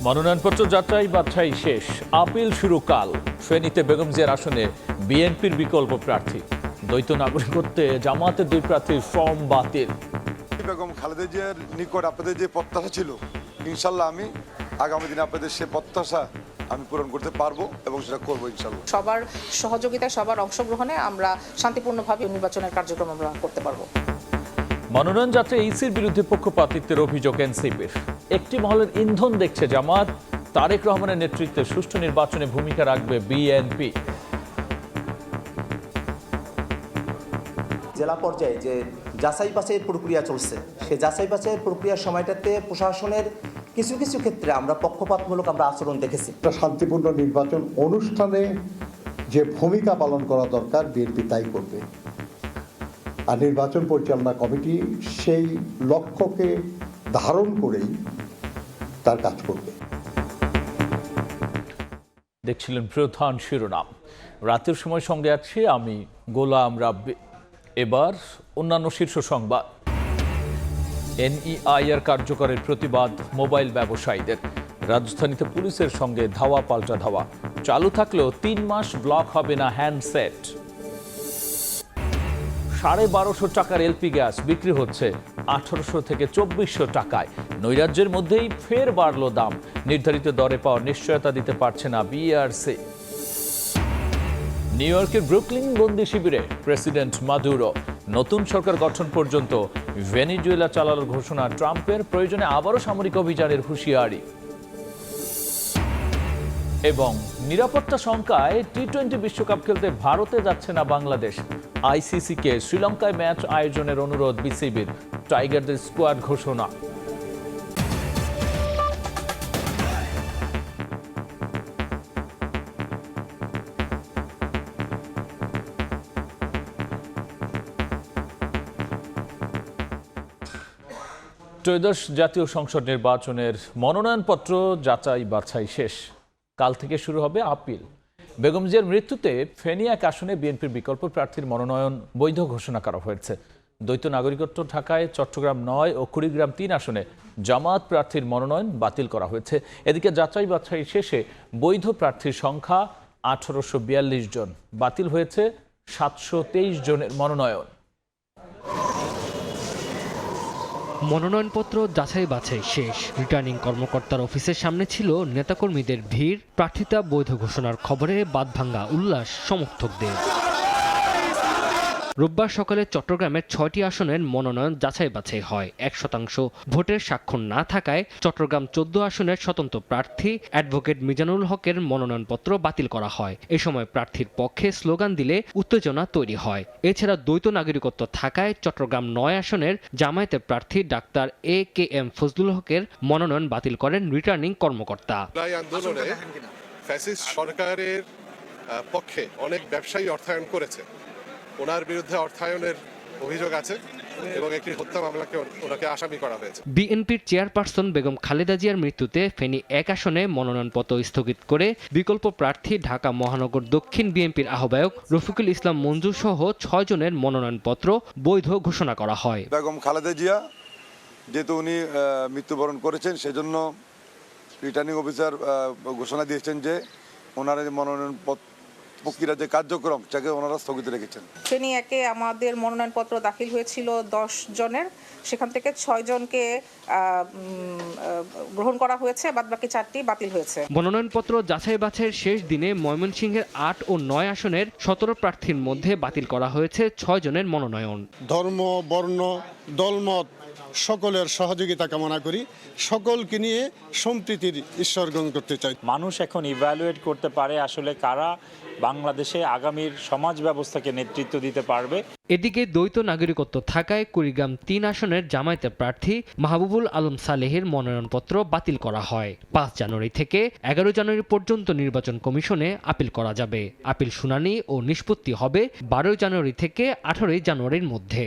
মনোনয়নপত্র যাচাই বাছাই শেষ, আপিল শুরু কাল। ফেনীতে বেগম জিয়ার আসনে বিএনপির বিকল্প প্রার্থী। দ্বৈত নাগরিকত্বে জামায়াতের দুই প্রার্থীর ফর্ম বাতিল। বেগম খালেদা জিয়ার নিকট আপনাদের যে প্রত্যাশা ছিল, ইনশাল্লাহ আমি আগামী দিনে আপনাদের সে প্রত্যাশা আমি পূরণ করতে পারবো এবং সেটা করবো ইনশাল্লাহ। সবার সহযোগিতায়, সবার অংশগ্রহণে আমরা শান্তিপূর্ণভাবে নির্বাচনের কার্যক্রম আমরা করতে পারবো। মনোনয়ন যাত্রায় ইসির বিরুদ্ধে পক্ষপাতিত্বের অভিযোগ এনসিপির। একটি মহলের ইন্ধন দেখছে জামায়াত। তারেক রহমানের নেতৃত্বে সুষ্ঠু নির্বাচনে ভূমিকা রাখবে বিএনপি। জেলা পর্যায়ে যে যাচাই বাছাইয়ের প্রক্রিয়া চলছে, সেই যাচাই বাছাইয়ের প্রক্রিয়ার সময়টাতে প্রশাসনের কিছু কিছু ক্ষেত্রে আমরা পক্ষপাতমূলক আচরণ দেখেছি। একটা শান্তিপূর্ণ নির্বাচন অনুষ্ঠানে যে ভূমিকা পালন করা দরকার বিএনপি তাই করবে, আর নির্বাচন পরিচালনা কমিটি সেই লক্ষ্যকে ধারণ করেই তার কাজ করবে। দেখছিলেন প্রধান শিরোনাম। রাতের সময় সঙ্গে আছি আমি গোলাম রাব্বি। এবার অন্যান্য শীর্ষ সংবাদ। এনইআইআর কার্যকরের প্রতিবাদ মোবাইল ব্যবসায়ীদের। রাজধানীতে পুলিশের সঙ্গে ধাওয়া পাল্টা ধাওয়া। চালু থাকলেও 3 মাস ব্লক হবে না হ্যান্ডসেট। 1250 টাকার এলপি গ্যাস বিক্রি হচ্ছে 1800 থেকে 2400 টাকায়। নৈরাজ্যের মধ্যেই ফের বাড়ল দাম। নির্ধারিত দরে পাওয়ার নিশ্চয়তা দিতে পারছে না বিআরসি। নিউ ইয়র্কের ব্রুকলিন বন্দি শিবিরে প্রেসিডেন্ট মাদুরো। নতুন সরকার গঠন পর্যন্ত ভেনেজুয়েলা চালানোর ঘোষণা ট্রাম্পের। প্রয়োজনে আবারও সামরিক অভিযানের হুঁশিয়ারি। এবং নিরাপত্তা শঙ্কায় টি-20 বিশ্বকাপ খেলতে ভারতে যাচ্ছে না বাংলাদেশ। আইসিসিকে শ্রীলঙ্কায় ম্যাচ আয়োজনের অনুরোধ বিসিবির। টাইগারদের স্কোয়াড ঘোষণা। ত্রয়োদশ জাতীয় সংসদ নির্বাচনের মনোনয়নপত্র যাচাই বাছাই শেষ। কাল থেকে শুরু হবে আপিল। বেগম জিয়ার মৃত্যুতে ফেনী এক আসনে বিএনপির বিকল্প প্রার্থীর মনোনয়ন বৈধ ঘোষণা করা হয়েছে। দ্বৈত নাগরিকত্ব ঢাকায় চট্টগ্রাম 9 ও কুড়িগ্রাম 3 আসনে জামায়াত প্রার্থীর মনোনয়ন বাতিল করা হয়েছে। এদিকে যাচাই বাছাই শেষে বৈধ প্রার্থীর সংখ্যা 1842 জন। বাতিল হয়েছে 723 জনের মনোনয়ন। মনোনয়নপত্র যাচাই বাছাই শেষ। রিটার্নিং কর্মকর্তার অফিসের সামনে ছিল নেতাকর্মীদের ভিড়। প্রার্থিতা বৈধ ঘোষণার খবরে বাঁধভাঙ্গা উল্লাস সমর্থকদের। রোববার সকালে চট্টগ্রামের 6টি আসনের মনোনয়ন যাচাই বাছাই হয়। 1% ভোটের স্বাক্ষর না থাকায় চট্টগ্রাম 14 আসনের স্বতন্ত্র প্রার্থী অ্যাডভোকেট মিজানুল হকের মনোনয়নপত্র বাতিল করা হয়। এ সময় প্রার্থীর পক্ষে স্লোগান দিলে উত্তেজনা তৈরি হয়। এছাড়া দ্বৈত নাগরিকত্ব থাকায় চট্টগ্রাম 9 আসনের জামায়াতের প্রার্থী ডাক্তার AKM ফজলুল হকের মনোনয়ন বাতিল করেন রিটার্নিং কর্মকর্তা। আন্দোলনে ফ্যাসিস্ট সরকারের পক্ষে অনেক ব্যবসায়ী অর্থায়ন করেছে। ওনার বিরুদ্ধে অর্থায়নের অভিযোগ আছে এবং একটি হত্যা মামলাকে ওনাকে আসামি করা হয়েছে। বিএনপির চেয়ারপারসন বেগম খালেদা জিয়ার মৃত্যুতে ফেনী 1 আসনে মনোনয়নপত্র স্থগিত করে বিকল্প প্রার্থী ঢাকা মহানগর দক্ষিণ বিএনপির আহ্বায়ক রফিকুল ইসলাম মঞ্জু সহ 6 জনের মনোনয়নপত্র বৈধ ঘোষণা করা হয়। বেগম খালেদা জিয়া যেহেতু উনি মৃত্যুবরণ করেছেন, সেজন্য রিটার্নিং অফিসার ঘোষণা দিয়েছেন যে ওনার মনোনয়ন প্রক্রিয়ার যে কার্যক্রম সেটাকে ওনারা স্থগিত রেখেছেন। ফেনী 1-এ আমাদের মনোনয়নপত্র দাখিল হয়েছিল 10 জনের, সেখান থেকে 6 জনকে গ্রহণ করা হয়েছে, বাদবাকি 4টি বাতিল হয়েছে। মনোনয়নপত্র যাচাই বাছাইয়ের শেষ দিনে ময়মনসিংহের 8 ও 9 আসনের 17 প্রার্থীর মধ্যে বাতিল করা হয়েছে 6 জনের মনোনয়ন। ধর্ম, বর্ণ, দলমত সকলের সহযোগিতা কামনা করি। সকলকে নিয়ে সম্প্রীতির ঈশ্বর গ্রহণ করতে চাই। মানুষ এখন ইভ্যালুয়েট করতে পারে আসলে কারা বাংলাদেশে আগামীর সমাজ ব্যবস্থাকে নেতৃত্ব দিতে পারবে। এদিকে দ্বৈত নাগরিকত্ব থাকায় কুড়িগ্রাম 3 আসনের জামায়াতের প্রার্থী মাহবুবুল আলম সালেহের মনোনয়নপত্র বাতিল করা হয়। 5 জানুয়ারি থেকে 11 জানুয়ারি পর্যন্ত নির্বাচন কমিশনে আপিল করা যাবে। আপিল শুনানি ও নিষ্পত্তি হবে 12 জানুয়ারি থেকে 18 জানুয়ারির মধ্যে।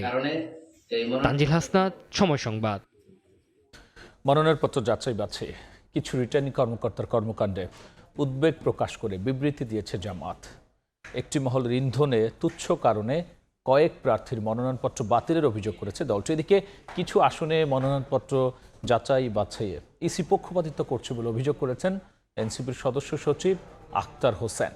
তানজিল হাসনাত, সময় সংবাদ। মনোনয়নপত্র যাচাই বাছাই কিছু রিটার্নিং কর্মকর্তার কর্মকাণ্ডে উদ্বেগ প্রকাশ করে বিবৃতি দিয়েছে জামায়াত। একটি মহলের ইন্ধনে তুচ্ছ কারণে কয়েক প্রার্থীর মনোনয়নপত্র বাতিলের অভিযোগ করেছে দলটি। এদিকে কিছু আসনে মনোনয়নপত্র যাচাই বাছাইয়ে ইসি পক্ষপাতিত্ব করছে বলে অভিযোগ করেছেন এনসিপির সদস্য সচিব আখতার হোসেন।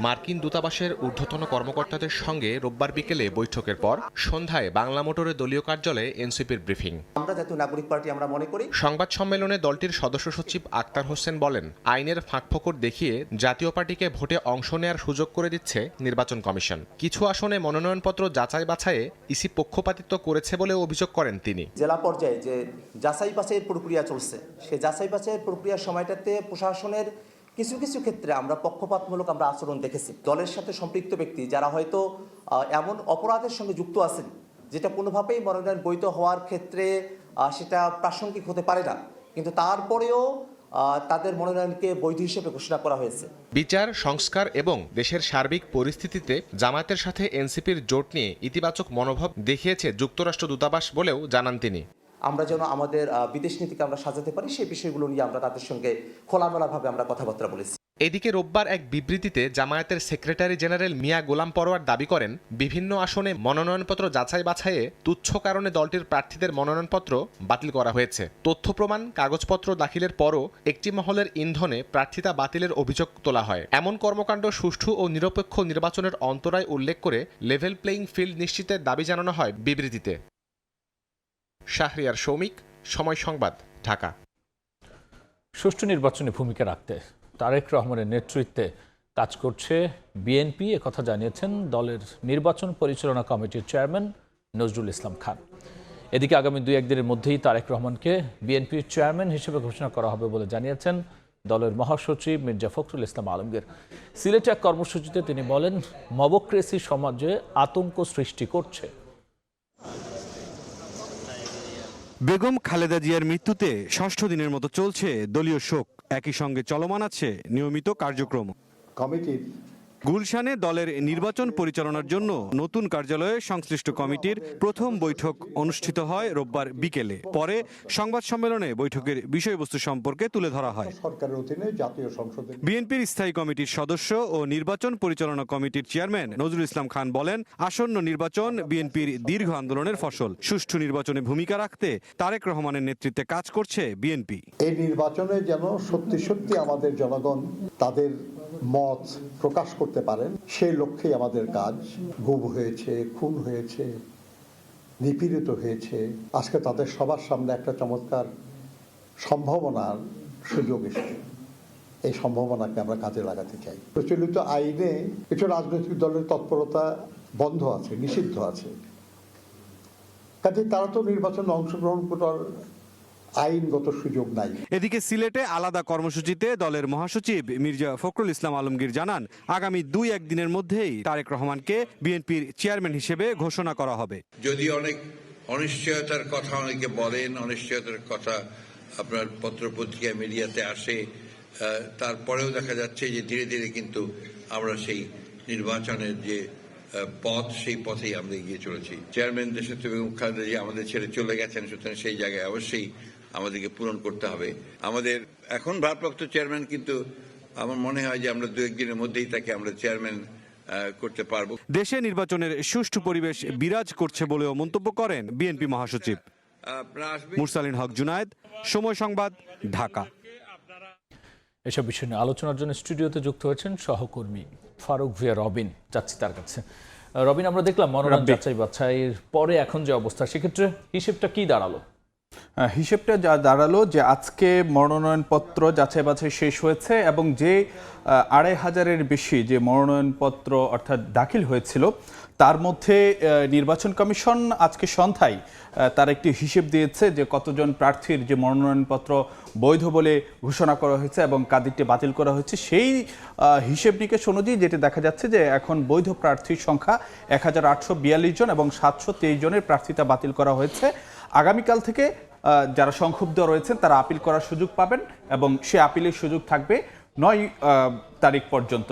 মার্কিন দূতাবাসের ঊর্ধ্বতন কর্মকর্তাদের সঙ্গে রোববার বিকেলে বৈঠকের পর সন্ধ্যায় বাংলা মোটরের দলীয় কার্যালয়ে এনসিপির ব্রিফিং। আমরা জাতীয় নাগরিক পার্টি আমরা মনে করি। সংবাদ সম্মেলনে দলটির সদস্য সচিব আখতার হোসেন বলেন, আইনের ফাঁকফোকর দেখিয়ে জাতীয় পার্টিকে ভোটে অংশ নেওয়ার সুযোগ করে দিচ্ছে নির্বাচন কমিশন। কিছু আসনে মনোনয়নপত্র যাচাই বাছাইয়ে ইসি পক্ষপাতিত্ব করেছে বলে অভিযোগ করেন তিনি। জেলা পর্যায়ে যে যাচাই বাছাইয়ের প্রক্রিয়া চলছে, সেই যাচাই বাছাইয়ের প্রক্রিয়ার সময়টাতে প্রশাসনের কিছু কিছু ক্ষেত্রে আমরা পক্ষপাতমূলক আমরা আচরণ দেখেছি। দলের সাথে সম্পৃক্ত ব্যক্তি যারা হয়তো এমন অপরাধের সঙ্গে যুক্ত আছেন যেটা কোনোভাবেই মনোনয়ন বৈধ হওয়ার ক্ষেত্রে সেটা প্রাসঙ্গিক হতে পারে না, কিন্তু তারপরেও তাদের মনোনয়নকে বৈধ হিসেবে ঘোষণা করা হয়েছে। বিচার, সংস্কার এবং দেশের সার্বিক পরিস্থিতিতে জামায়াতের সাথে এনসিপির জোট নিয়ে ইতিবাচক মনোভাব দেখিয়েছে যুক্তরাষ্ট্র দূতাবাস বলেও জানান তিনি। আমরা যেন আমাদের বিদেশ নীতিকে আমরা সাজাতে পারি, সেই বিষয়গুলো নিয়ে আমরা তাদের সঙ্গে খোলামেলাভাবে আমরা কথাবার্তা বলেছি। এদিকে রোববার এক বিবৃতিতে জামায়াতের সেক্রেটারি জেনারেল মিয়া গোলাম পরোয়ার দাবি করেন, বিভিন্ন আসনে মনোনয়নপত্র যাচাই বাছাইয়ে তুচ্ছ কারণে দলটির প্রার্থীদের মনোনয়নপত্র বাতিল করা হয়েছে। তথ্য প্রমাণ, কাগজপত্র দাখিলের পরও একটি মহলের ইন্ধনে প্রার্থিতা বাতিলের অভিযোগ তোলা হয়। এমন কর্মকাণ্ড সুষ্ঠু ও নিরপেক্ষ নির্বাচনের অন্তরায় উল্লেখ করে লেভেল প্লেইং ফিল্ড নিশ্চিতের দাবি জানানো হয় বিবৃতিতে। শাহরিয়ার সৌমিক, সময় সংবাদ, ঢাকা। সুষ্ঠু নির্বাচনে ভূমিকা রাখতে তারেক রহমানের নেতৃত্বে কাজ করছে বিএনপি, একথা জানিয়েছেন দলের নির্বাচন পরিচালনা কমিটির চেয়ারম্যান নজরুল ইসলাম খান। এদিকে আগামী 2-1 দিনের মধ্যেই তারেক রহমানকে বিএনপির চেয়ারম্যান হিসেবে ঘোষণা করা হবে বলে জানিয়েছেন দলের মহাসচিব মির্জা ফখরুল ইসলাম আলমগীর। সিলেটে এক কর্মসূচিতে তিনি বলেন, মবক্রেসি সমাজে আতঙ্ক সৃষ্টি করছে। বেগম খালেদা জিয়ার মৃত্যুতে 6ষ্ঠ দিনের মতো চলছে দলীয় শোক। একই সঙ্গে চলমান আছে নিয়মিত কার্যক্রম। কমিটির গুলশানে দলের নির্বাচন পরিচালনার জন্য নতুন কার্যালয়ে সংশ্লিষ্ট কমিটির প্রথম বৈঠক অনুষ্ঠিত হয় রোববার বিকেলে। পরে সংবাদ সম্মেলনে বৈঠকের বিষয়বস্তু সম্পর্কে তুলে ধরা হয়। সরকারের অধীনে জাতীয় সংসদে বিএনপির স্থায়ী কমিটির সদস্য ও নির্বাচন পরিচালনা কমিটির চেয়ারম্যান নজরুল ইসলাম খান বলেন, আসন্ন নির্বাচন বিএনপির দীর্ঘ আন্দোলনের ফসল। সুষ্ঠু নির্বাচনে ভূমিকা রাখতে তারেক রহমানের নেতৃত্বে কাজ করছে বিএনপি। এই নির্বাচনে যেন সত্যি সত্যি আমাদের জনগণ তাদের মত প্রকাশ করতে পারেন, সেই লক্ষ্যেই আমাদের কাজ। গুম হয়েছে, খুন হয়েছে, নিপীড়িত হয়েছে, আজকে তাদের সবার সামনে একটা চমৎকার সম্ভাবনার সুযোগ এসেছে। এই সম্ভাবনাকে আমরা কাজে লাগাতে চাই। প্রচলিত আইনে কিছু রাজনৈতিক দলের তৎপরতা বন্ধ আছে, নিষিদ্ধ আছে, কাজে তারা তো নির্বাচনে অংশগ্রহণ করার আইনগত সুযোগ নাই। এদিকে সিলেটে আলাদা কর্মসূচিতে দলের মহাসচিব মির্জা ফখরুল ইসলাম আলমগীর জানান, আগামী 2-1 দিনের মধ্যেই তারেক রহমানকে বিএনপির চেয়ারম্যান হিসেবে ঘোষণা করা হবে। যদি অনেক অনিশ্চয়তার কথা অনেকে বলেন, অনিশ্চয়তার কথা আপনার পত্রপত্রিকা মিডিয়াতে আসে, তারপরেও দেখা যাচ্ছে যে ধীরে ধীরে কিন্তু আমরা সেই নির্বাচনের যে পথ, সেই পথেই আমরা এগিয়ে চলেছি। চেয়ারম্যান দেশনেত্রী বেগম খালেদা জিয়া আমাদের ছেড়ে চলে গেছেন, সুতরাং সেই জায়গায় অবশ্যই আমাদেরকে পূরণ করতে হবে। আমাদের এখন ভারপ্রাপ্ত চেয়ারম্যান, কিন্তু আমার মনে হয় যে আমরা 2-1 দিনের মধ্যেই তাকে আমরা চেয়ারম্যান করতে পারবো। দেশে নির্বাচনের সুষ্ঠু পরিবেশ বিরাজ করছে বলেও মন্তব্য করেন বিএনপি মহাসচিব। মুরসালিন হক জুনায়েদ, সময় সংবাদ, ঢাকা। এসব বিষয় নিয়ে আলোচনার জন্য স্টুডিওতে যুক্ত হয়েছেন সহকর্মী ফারুক ভিয়া রবিন। যাচ্ছি তার কাছে। রবিন, আমরা দেখলাম মনোনয়ন যাচাই বাছাইয়ের পরে এখন যে অবস্থা, সেক্ষেত্রে হিসেবটা কি দাঁড়ালো? হিসেবটা যা দাঁড়ালো যে আজকে মনোনয়নপত্র যাচাই বাছাই শেষ হয়েছে এবং যে 2500-এর বেশি যে মনোনয়নপত্র অর্থাৎ দাখিল হয়েছিল, তার মধ্যে নির্বাচন কমিশন আজকে সন্ধ্যায় তার একটি হিসেব দিয়েছে যে কতজন প্রার্থীর যে মনোনয়নপত্র বৈধ বলে ঘোষণা করা হয়েছে এবং কাদেরটি বাতিল করা হয়েছে। সেই হিসেব নিকেশ অনুযায়ী যেটি দেখা যাচ্ছে যে এখন বৈধ প্রার্থীর সংখ্যা 1842 জন এবং 723 জনের প্রার্থিতা বাতিল করা হয়েছে। আগামীকাল থেকে যারা সংক্ষুব্ধ রয়েছেন তারা আপিল করার সুযোগ পাবেন এবং সে আপিলের সুযোগ থাকবে 9 তারিখ পর্যন্ত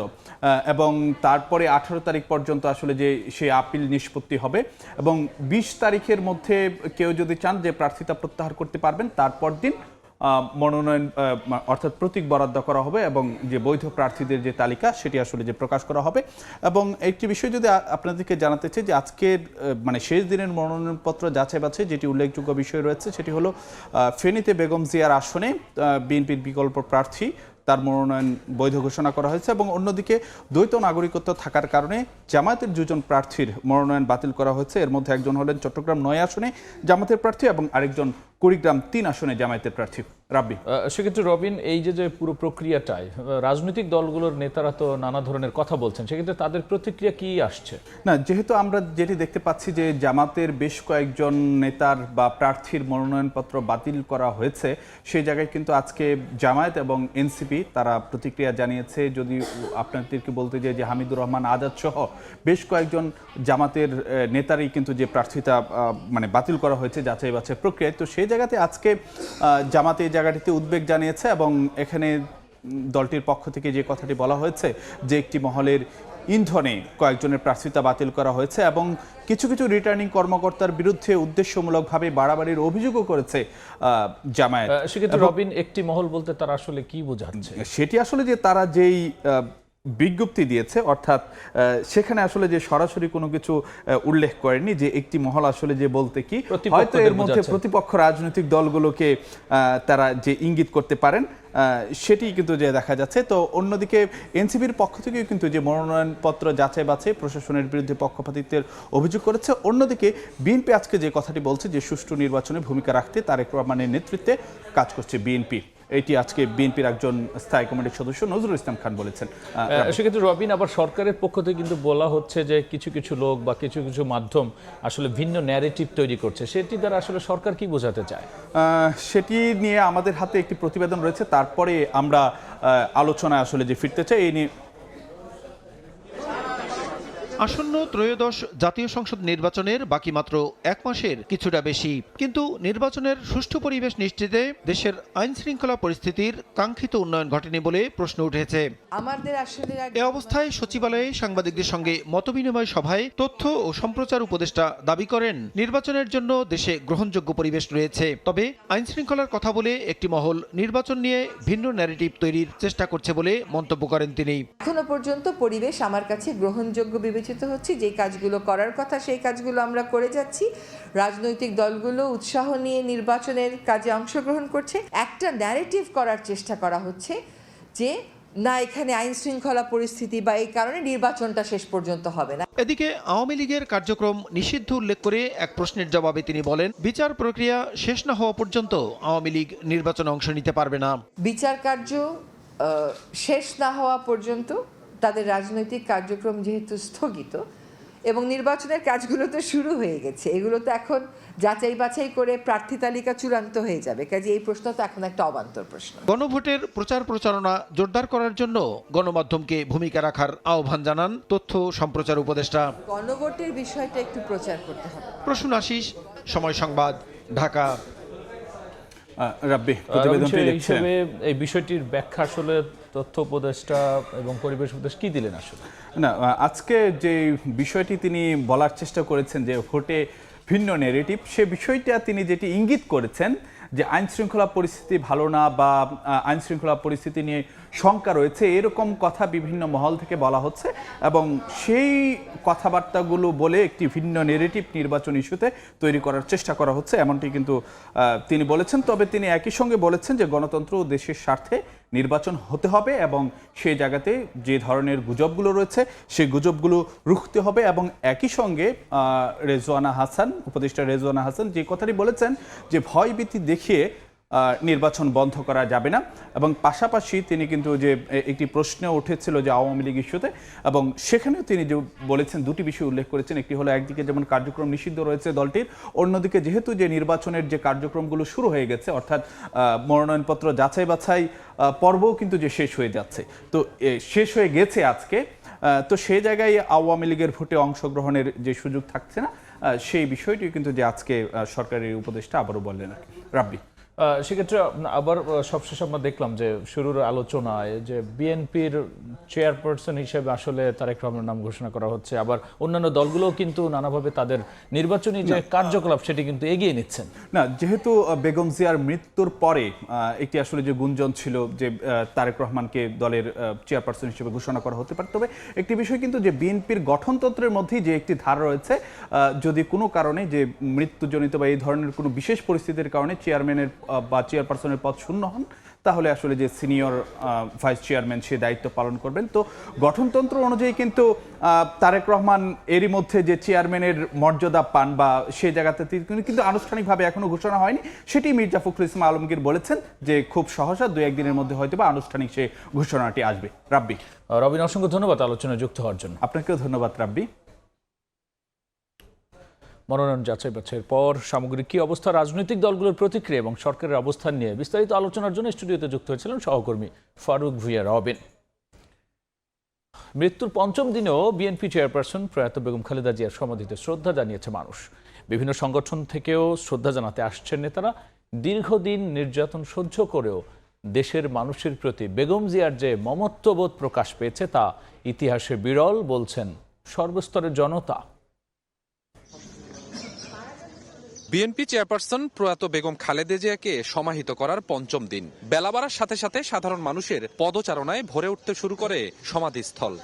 এবং তারপরে 18 তারিখ পর্যন্ত আসলে যে সে আপিল নিষ্পত্তি হবে এবং 20 তারিখের মধ্যে কেউ যদি চান যে প্রার্থিতা প্রত্যাহার করতে পারবেন, তারপর দিন মনোনয়ন অর্থাৎ প্রতীক বরাদ্দ করা হবে এবং যে বৈধ প্রার্থীদের যে তালিকা সেটি আসলে যে প্রকাশ করা হবে। এবং একটি বিষয় যদি আপনাদেরকে জানাতে চাই যে আজকের মানে শেষ দিনের মনোনয়নপত্র যাচাই বাছাই যেটি উল্লেখযোগ্য বিষয় রয়েছে সেটি হলো ফেনীতে বেগম জিয়ার আসনে বিএনপির বিকল্প প্রার্থী তার মনোনয়ন বৈধ ঘোষণা করা হয়েছে এবং অন্যদিকে দ্বৈত নাগরিকত্ব থাকার কারণে জামায়াতের দুজন প্রার্থীর মনোনয়ন বাতিল করা হয়েছে। এর মধ্যে একজন হলেন চট্টগ্রাম ৯ আসনে জামায়াতের প্রার্থী এবং আরেকজন কুড়িগ্রাম ৩ আসনে জামায়াতের প্রার্থী। রাব্বি, সেক্ষেত্রে রবিন, এই যে পুরো প্রক্রিয়াটায় রাজনৈতিক দলগুলোর নেতারা তো নানা ধরনের কথা বলছেন, সেক্ষেত্রে তাদের প্রতিক্রিয়া কি আসছে? না, যেহেতু আমরা যেটি দেখতে পাচ্ছি যে জামাতের বেশ কয়েকজন নেতার বা প্রার্থীর মনোনয়নপত্র বাতিল করা হয়েছে, সেই জায়গায় কিন্তু আজকে জামায়াত এবং এনসিপি তারা প্রতিক্রিয়া জানিয়েছে। যদি আপনাদেরকে বলতে যাই যে হামিদুর রহমান আজাদ সহ বেশ কয়েকজন জামাতের নেতারই কিন্তু যে প্রার্থিতা মানে বাতিল করা হয়েছে যাচাই বাছাই প্রক্রিয়ায়, তো সেই জায়গাতে আজকে জামাতে এই জায়গাটিতে উদ্বেগ জানিয়েছে এবং এখানে দলটির পক্ষ থেকে যে কথাটি বলা হয়েছে যে একটি মহলের ইন্ধনে কয়েকজনের প্রার্থিতা বাতিল করা হয়েছে এবং কিছু কিছু রিটার্নিং কর্মকর্তার বিরুদ্ধে উদ্দেশ্যমূলকভাবে বাড়াবাড়ির অভিযোগও করেছে জামায়াত। সেক্ষেত্রে রবিন, একটি মহল বলতে তারা আসলে কি বোঝাচ্ছে? সেটি আসলে যে তারা যেই বিজ্ঞপ্তি দিয়েছে অর্থাৎ সেখানে আসলে যে সরাসরি কোনো কিছু উল্লেখ করেনি যে একটি মহল আসলে যে বলতে কি হয়তো এর মধ্যে প্রতিপক্ষ রাজনৈতিক দলগুলোকে তারা যে ইঙ্গিত করতে পারেন সেটি কিন্তু যে দেখা যাচ্ছে। তো অন্যদিকে এনসিপির পক্ষ থেকেও কিন্তু যে মনোনয়নপত্র যাচাই বাছাই প্রশাসনের বিরুদ্ধে পক্ষপাতিত্বের অভিযোগ করেছে। অন্যদিকে বিএনপি আজকে যে কথাটি বলছে যে সুষ্ঠু নির্বাচনে ভূমিকা রাখতে তারেক রহমানের নেতৃত্বে কাজ করছে বিএনপি, এটি আজকে বিএনপির একজন স্থায়ী কমিটির সদস্য নজরুল ইসলাম খান বলেছেন। সেক্ষেত্রে রবিন, আবার সরকারের পক্ষ থেকে কিন্তু বলা হচ্ছে যে কিছু কিছু লোক বা কিছু কিছু মাধ্যম আসলে ভিন্ন ন্যারেটিভ তৈরি করছে, সেটি দ্বারা আসলে সরকার কি বোঝাতে চায়? সেটি নিয়ে আমাদের হাতে একটি প্রতিবেদন রয়েছে, তারপরে আমরা আলোচনায় আসলে যে ফিরতে চাই এই নিয়ে। আসন্ন ত্রয়োদশ জাতীয় সংসদ নির্বাচনের বাকি মাত্র ১ মাসের কিছুটা বেশি, কিন্তু নির্বাচনের সুষ্ঠু পরিবেশ নিশ্চিতে দেশের আইন শৃঙ্খলা পরিস্থিতির কাঙ্ক্ষিত উন্নয়ন ঘটেনি বলে প্রশ্ন উঠেছে। এ অবস্থায় সচিবালয়ে সাংবাদিকদের সঙ্গে মতবিনিময় সভায় তথ্য ও সম্প্রচার উপদেষ্টা দাবি করেন নির্বাচনের জন্য দেশে গ্রহণযোগ্য পরিবেশ রয়েছে, তবে আইন শৃঙ্খলার কথা বলে একটি মহল নির্বাচন নিয়ে ভিন্ন ন্যারেটিভ তৈরির চেষ্টা করছে বলে মন্তব্য করেন তিনি। এখনো পর্যন্ত পরিবেশ আমার কাছে গ্রহণযোগ্য বিবেচিত হচ্ছে, যে কাজগুলো করার কথা সেই কাজগুলো আমরা করে যাচ্ছি। রাজনৈতিক দলগুলো উৎসাহ নিয়ে নির্বাচনের কাজে অংশগ্রহণ করছে। একটা ন্যারেটিভ করার চেষ্টা করা হচ্ছে যে না, এখানে আইন শৃঙ্খলা পরিস্থিতি বা এই কারণে নির্বাচনটা শেষ পর্যন্ত হবে না। এদিকে আওয়ামী লীগের কার্যক্রম নিষিদ্ধ উল্লেখ করে এক প্রশ্নের জবাবে তিনি বলেন বিচার প্রক্রিয়া শেষ না হওয়া পর্যন্ত আওয়ামী লীগ নির্বাচনে অংশ নিতে পারবে না। বিচার কার্য শেষ না হওয়া পর্যন্ত তাদের রাজনৈতিক কার্যক্রম যেহেতু স্থগিত এবং নির্বাচনের কাজগুলো তো শুরু হয়ে গেছে, এগুলো তো এখন যাচাই বাছাই করে প্রার্থী তালিকা চূড়ান্ত হয়ে যাবে, কাজে এই প্রশ্ন তো এখন একটা অবান্তর প্রশ্ন। গণভোটের প্রচার প্রচারণা জোরদার করার জন্য গণমাধ্যমকে ভূমিকা রাখার আহ্বান জানান তথ্য সম্প্রচার উপদেষ্টা। গণভোটের বিষয়টা একটু প্রচার করতে হবে। প্রসূন আশিস, সময় সংবাদ, ঢাকা। রাব্বি, হিসেবে এই বিষয়টির ব্যাখ্যা আসলে তথ্য উপদেষ্টা এবং পরিবেশ উপদেষ্টা কি দিলেন আসলে? না, আজকে যে বিষয়টি তিনি বলার চেষ্টা করেছেন যে ভোটে ভিন্ন নেগেটিভ, সে বিষয়টা তিনি যেটি ইঙ্গিত করেছেন যে আইন শৃঙ্খলা পরিস্থিতি ভালো না বা আইন শৃঙ্খলা পরিস্থিতি নিয়ে শঙ্কা রয়েছে, এরকম কথা বিভিন্ন মহল থেকে বলা হচ্ছে এবং সেই কথাবার্তাগুলো বলে একটি ভিন্ন নেগেটিভ নির্বাচন ইস্যুতে তৈরি করার চেষ্টা করা হচ্ছে, এমনটি কিন্তু তিনি বলেছেন। তবে তিনি একই সঙ্গে বলেছেন যে গণতন্ত্র ও দেশের স্বার্থে নির্বাচন হতে হবে এবং সেই জায়গাতে যে ধরনের গুজবগুলো রয়েছে সেই গুজবগুলো রুখতে হবে এবং একই সঙ্গে রেজওয়ানা হাসান, উপদেষ্টা রেজওয়ানা হাসান যে কথাটি বলেছেন যে ভয়ভীতি দেখিয়ে নির্বাচন বন্ধ করা যাবে না এবং পাশাপাশি তিনি কিন্তু যে একটি প্রশ্ন উঠেছিল যে আওয়ামী লীগ ইস্যুতে এবং সেখানেও তিনি যে বলেছেন দুটি বিষয় উল্লেখ করেছেন, একটি হলো একদিকে যেমন কার্যক্রম নিষিদ্ধ রয়েছে দলটির, অন্যদিকে যেহেতু যে নির্বাচনের যে কার্যক্রমগুলো শুরু হয়ে গেছে অর্থাৎ মনোনয়নপত্র যাচাই বাছাই পর্বও কিন্তু যে শেষ হয়ে যাচ্ছে, তো শেষ হয়ে গেছে আজকে, তো সেই জায়গায় আওয়ামী লীগের ভোটে অংশগ্রহণের যে সুযোগ থাকছে না সেই বিষয়টি কিন্তু যে আজকে সরকারের উপদেষ্টা আবারও বললেন আর কি। রাব্বি, সেক্ষেত্রে আবার সবশেষে আমরা দেখলাম যে শুরুর আলোচনায় যে বিএনপির চেয়ারপারসন হিসেবে আসলে তারেক রহমানের নাম ঘোষণা করা হচ্ছে, আবার অন্যান্য দলগুলোও কিন্তু নানাভাবে তাদের নির্বাচনী যে কার্যকলাপ সেটি কিন্তু এগিয়ে নিচ্ছেন। না, যেহেতু বেগম জিয়ার মৃত্যুর পরে একটি আসলে যে গুঞ্জন ছিল যে তারেক রহমানকে দলের চেয়ারপারসন হিসেবে ঘোষণা করা হতে পারে, তবে একটি বিষয় কিন্তু যে বিএনপির গঠনতন্ত্রের মধ্যেই যে একটি ধারা রয়েছে, যদি কোনো কারণে যে মৃত্যুজনিত বা এই ধরনের কোনো বিশেষ পরিস্থিতির কারণে চেয়ারম্যানের বা চেয়ারপারসনের পদ শূন্য হন, তাহলে আসলে যে সিনিয়র ভাইস চেয়ারম্যান সে দায়িত্ব পালন করবেন। তো গঠনতন্ত্র অনুযায়ী কিন্তু তারেক রহমান এরই মধ্যে যে চেয়ারম্যানের মর্যাদা পান বা সেই জায়গাতে কিন্তু আনুষ্ঠানিকভাবে এখনো ঘোষণা হয়নি, সেটি মির্জা ফখরুল ইসলাম আলমগীর বলেছেন যে খুব সহসা 2-1 দিনের মধ্যে হয়তো বা আনুষ্ঠানিক সে ঘোষণাটি আসবে। রাব্বি। রবিন, অসংখ্য ধন্যবাদ আলোচনায় যুক্ত হওয়ার জন্য। আপনাকেও ধন্যবাদ রাব্বি। মনোনয়ন যাচাই বাছাইয়ের পর সামগ্রিক কি অবস্থা, রাজনৈতিক দলগুলোর প্রতিক্রিয়া এবং সরকারের অবস্থান নিয়ে বিস্তারিত আলোচনার জন্য স্টুডিওতে যুক্ত হয়েছিলেন সহকর্মী ফারুক ভুঁইয়া রবিন। মৃত্যুর 5ম দিনেও বিএনপি চেয়ারপারসন প্রয়াত বেগম খালেদা জিয়ার সমাধিতে শ্রদ্ধা জানিয়েছে মানুষ। বিভিন্ন সংগঠন থেকেও শ্রদ্ধা জানাতে আসছেন নেতারা। দীর্ঘদিন নির্যাতন সহ্য করেও দেশের মানুষের প্রতি বেগম জিয়ার যে মমত্ববোধ প্রকাশ পেয়েছে তা ইতিহাসে বিরল বলছেন সর্বস্তরের জনতা। বিএনপি চেয়ারপারসন প্রয়াত বেগম খালেদা জিয়াকে সমাহিত করার 5ম দিন। বেলা বাড়ার সাথে সাথে সাধারণ মানুষের পদচারণায় ভরে উঠতে শুরু করে সমাধিস্থল।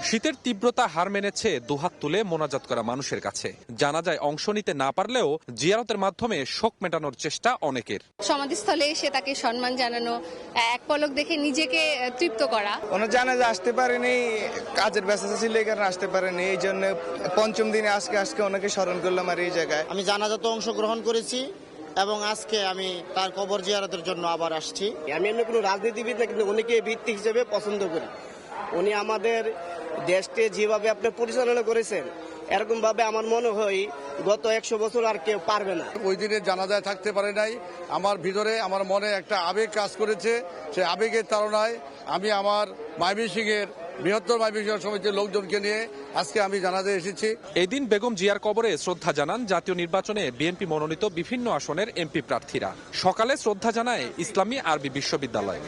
শীতের তীব্রতা হার মেনেছে দুহাত তুলে মোনাজাত করা মানুষের কাছে। জানাজায় অংশ নিতে না পারলেও জিয়ারতের মাধ্যমে শোক মেটানোর চেষ্টা অনেকের। সমাধিস্থলে এসে তাকে সম্মান জানানো, এক পলক দেখে নিজেকে তৃপ্ত করা। ওনার জানাজা আসতে পারেনি, কাজের ব্যস্ততা ছিল এই কারণে আসতে পারেনি, এই জন্য 5ম দিনে আজকে ওনাকে স্মরণ করলাম। আর এই জায়গায় আমি জানাজাতে অংশগ্রহণ করেছি এবং আজকে আমি তার কবর জিয়ারতের জন্য আবার আসছি। আমি এমনি কোনো রাজনীতিবিদ না, কিন্তু উনিকে ভিত্তি হিসেবে পছন্দ করি। উনি আমাদের দেশকে যেভাবে আপনি পরিচালনা করেছেন, এরকম ভাবে আমার মনে হয় গত 100 বছর আর কেউ পারবে না। ওই দিনে জানাজায় থাকতে পারে নাই, আমার ভিতরে আমার মনে একটা আবেগ কাজ করেছে। সেই আবেগের তাড়নায় আমি আমার ময়মনসিংহের বৃহত্তর ময়মনসিংহ সমিতির লোকজনকে নিয়ে আজকে আমি জানাজায় এসেছি। এই দিন বেগম জিয়ার কবরে শ্রদ্ধা জানান জাতীয় নির্বাচনে বিএনপি মনোনীত বিভিন্ন আসনের এমপি প্রার্থীরা। সকালে শ্রদ্ধা জানায় ইসলামী আরবি বিশ্ববিদ্যালয়।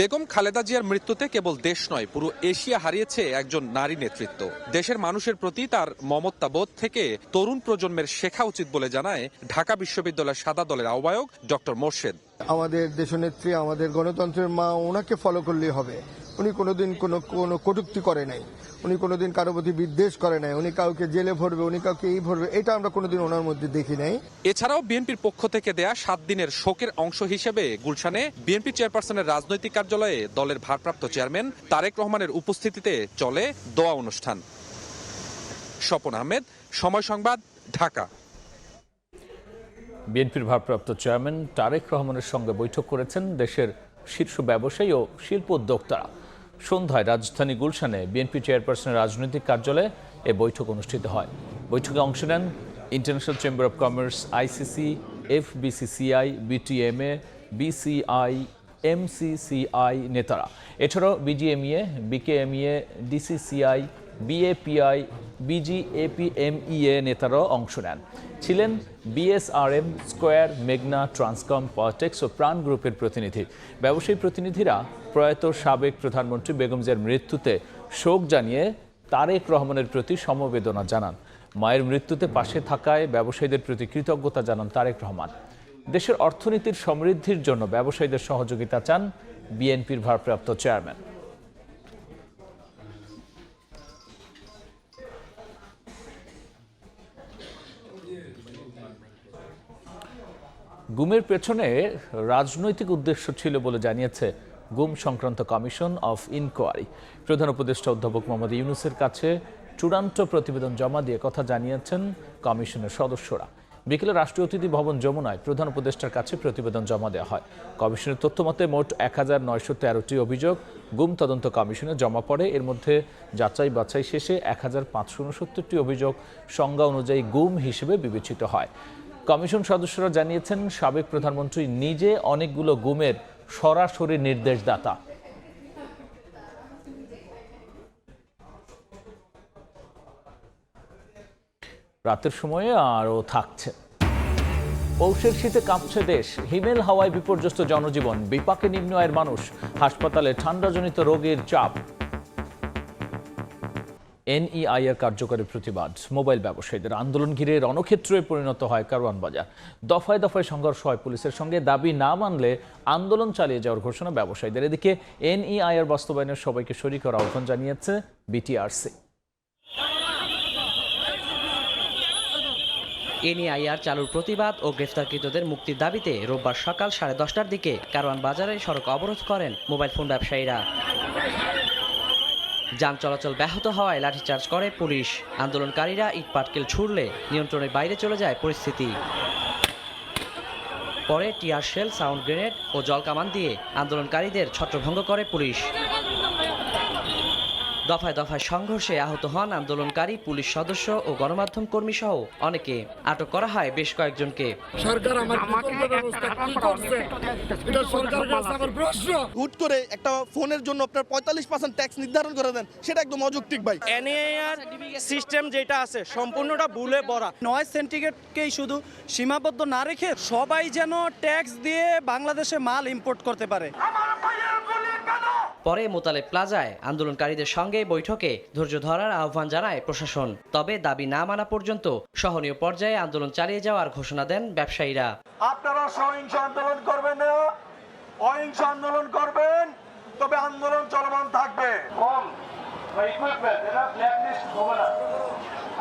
বেগম খালেদা জিয়ার মৃত্যুতে কেবল দেশ নয়, পুরো এশিয়া হারিয়েছে একজন নারী নেতৃত্ব। দেশের মানুষের প্রতি তার মমত্ববোধ থেকে তরুণ প্রজন্মের শেখা উচিত বলে জানায় ঢাকা বিশ্ববিদ্যালয়ের সাদা দলের আহ্বায়ক ডক্টর মোর্শেদ। আমাদের দেশনেত্রী, আমাদের গণতন্ত্রের মা, ওনাকে ফলো করলেই হবে। উনি কোনোদিন কোনো কটূক্তি করে নাই, উনি কোনোদিন কারো প্রতি বিদ্বেষ করে নাই, উনি কাউকে জেলে ভরবে, উনি কাউকে এই ভরবে, এটা আমরা কোনোদিন ওনার মধ্যে দেখি নাই। এছাড়াও বিএনপির পক্ষ থেকে দেয়া 7 দিনের শোকের অংশ হিসেবে গুলশানে বিএনপি চেয়ারপারসনের রাজনৈতিক কার্যালয়ে দলের ভারপ্রাপ্ত চেয়ারম্যান তারেক রহমানের উপস্থিতিতে চলে দোয়া অনুষ্ঠান। স্বপন আহমেদ, সময় সংবাদ, ঢাকা। বিএনপির ভারপ্রাপ্ত চেয়ারম্যান তারেক রহমানের সঙ্গে বৈঠক করেছেন দেশের শীর্ষ ব্যবসায়ী ও শিল্প উদ্যোক্তারা। সন্ধ্যায় রাজধানী গুলশানে বিএনপি চেয়ারপারসনের রাজনৈতিক কার্যালয়ে এ বৈঠক অনুষ্ঠিত হয়। বৈঠকে অংশ নেন international chamber of commerce, ICC, FBCCI, BTMA, BCI, MCCI নেতারা। এছাড়াও বিজিএমইএ, বিকেএমইএ, ডিসিসিআই, বিএপিআই, বিজিএপিএমইএ নেতারাও অংশ নেন। ছিলেন বিএসআরএম, স্কয়ার, মেঘনা, ট্রান্সকম, পলিটেক্স ও প্রাণ গ্রুপের প্রতিনিধি। ব্যবসায়ী প্রতিনিধিরা প্রয়াত সাবেক প্রধানমন্ত্রী বেগম জিয়ার মৃত্যুতে শোক জানিয়ে তারেক রহমানের প্রতি সমবেদনা জানান। মায়ের মৃত্যুতে পাশে থাকায় ব্যবসায়ীদের প্রতি কৃতজ্ঞতা জানান তারেক রহমান। দেশের অর্থনীতির সমৃদ্ধির জন্য ব্যবসায়ীদের সহযোগিতা চান বিএনপির ভারপ্রাপ্ত চেয়ারম্যান। গুমের পেছনে রাজনৈতিক উদ্দেশ্য ছিল বলে জানিয়েছে গুম সংক্রান্ত কমিশন অফ ইনকোয়ারি। প্রধান উপদেষ্টা অধ্যাপক মোহাম্মদ ইউনূসের কাছে চূড়ান্ত প্রতিবেদন জমা দিয়ে কথা জানিয়েছেন কমিশনের সদস্যরা। বিকেলে রাষ্ট্রীয় অতিথি ভবন যমুনায় প্রধান উপদেষ্টার কাছে প্রতিবেদন জমা দেওয়া হয়। কমিশনের তথ্য মতে মোট 1913টি অভিযোগ গুম তদন্ত কমিশনে জমা পড়ে। এর মধ্যে যাচাই বাছাই শেষে 1569টি অভিযোগ সংজ্ঞা অনুযায়ী গুম হিসেবে বিবেচিত হয়। কমিশন সদস্যরা জানিয়েছেন সাবেক প্রধানমন্ত্রী নিজে অনেকগুলো গুমের সরাসরি নির্দেশদাতা। রাতের সময়ে আরও থাকছে। পৌষের শীতে কাঁপছে দেশ, হিমেল হাওয়ায় বিপর্যস্ত জনজীবন, বিপাকে নিম্ন আয়ের মানুষ, হাসপাতালে ঠান্ডাজনিত রোগের চাপ। এনইআইআর কার্যকরী প্রতিবাদ, মোবাইল ব্যবসায়ীদের আন্দোলন ঘিরে রণক্ষেত্রে পরিণত হয় কারওয়ান বাজার। দফায় দফায় সংঘর্ষ হয় পুলিশের সঙ্গে, দাবি না মানলে আন্দোলন চালিয়ে যাওয়ার ঘোষণা ব্যবসায়ীদের। এদিকে এনইআইআর বাস্তবায়নের সবাইকে শরিক করার আহ্বান জানিয়েছে বিটিআরসি। এনইআইআর চালুর প্রতিবাদ ও গ্রেফতারকৃতদের মুক্তির দাবিতে রোববার সকাল 10:30টার দিকে কারওয়ান বাজারে সড়ক অবরোধ করেন মোবাইল ফোন ব্যবসায়ীরা। যান চলাচল ব্যাহত হওয়ায় লাঠিচার্জ করে পুলিশ। আন্দোলনকারীরা ইট পাটকেল ছুড়লে নিয়ন্ত্রণের বাইরে চলে যায় পরিস্থিতি। পরে টিয়ার শেল, সাউন্ড গ্রেনেড ও জলকামান দিয়ে আন্দোলনকারীদের ছত্রভঙ্গ করে পুলিশ। দফায় দফায় সংঘর্ষে আহত হন আন্দোলনকারী, পুলিশ সদস্য ও গণমাধ্যম কর্মী সহ অনেকে। আটক করা হয় বেশ কয়েকজনকে। হুট করে একটা ফোনের জন্য আপনার 45% ট্যাক্স নির্ধারণ করে দেন, সেটা একদম অযৌক্তিক ভাই। এনইআইআর সিস্টেম যেটা আছে সম্পূর্ণটা ভুলে ভরা। নয়েজ সেন্টিগ্রেডকেই শুধু সীমাবদ্ধ না রেখে সবাই যেন ট্যাক্স দিয়ে বাংলাদেশে মাল ইম্পোর্ট করতে পারে। পরে মোতালেব প্লাজায় আন্দোলনকারীদের সঙ্গে বৈঠকে ধৈর্য ধরার আহ্বান জানায় প্রশাসন। তবে দাবি না মানা পর্যন্ত সহনীয় পর্যায়ে আন্দোলন চালিয়ে যাওয়ার ঘোষণা দেন ব্যবসায়ীরা। আপনারা সহিংস আন্দোলন করবেন না, অহিংস আন্দোলন করবেন, তবে আন্দোলন চলমান থাকবে।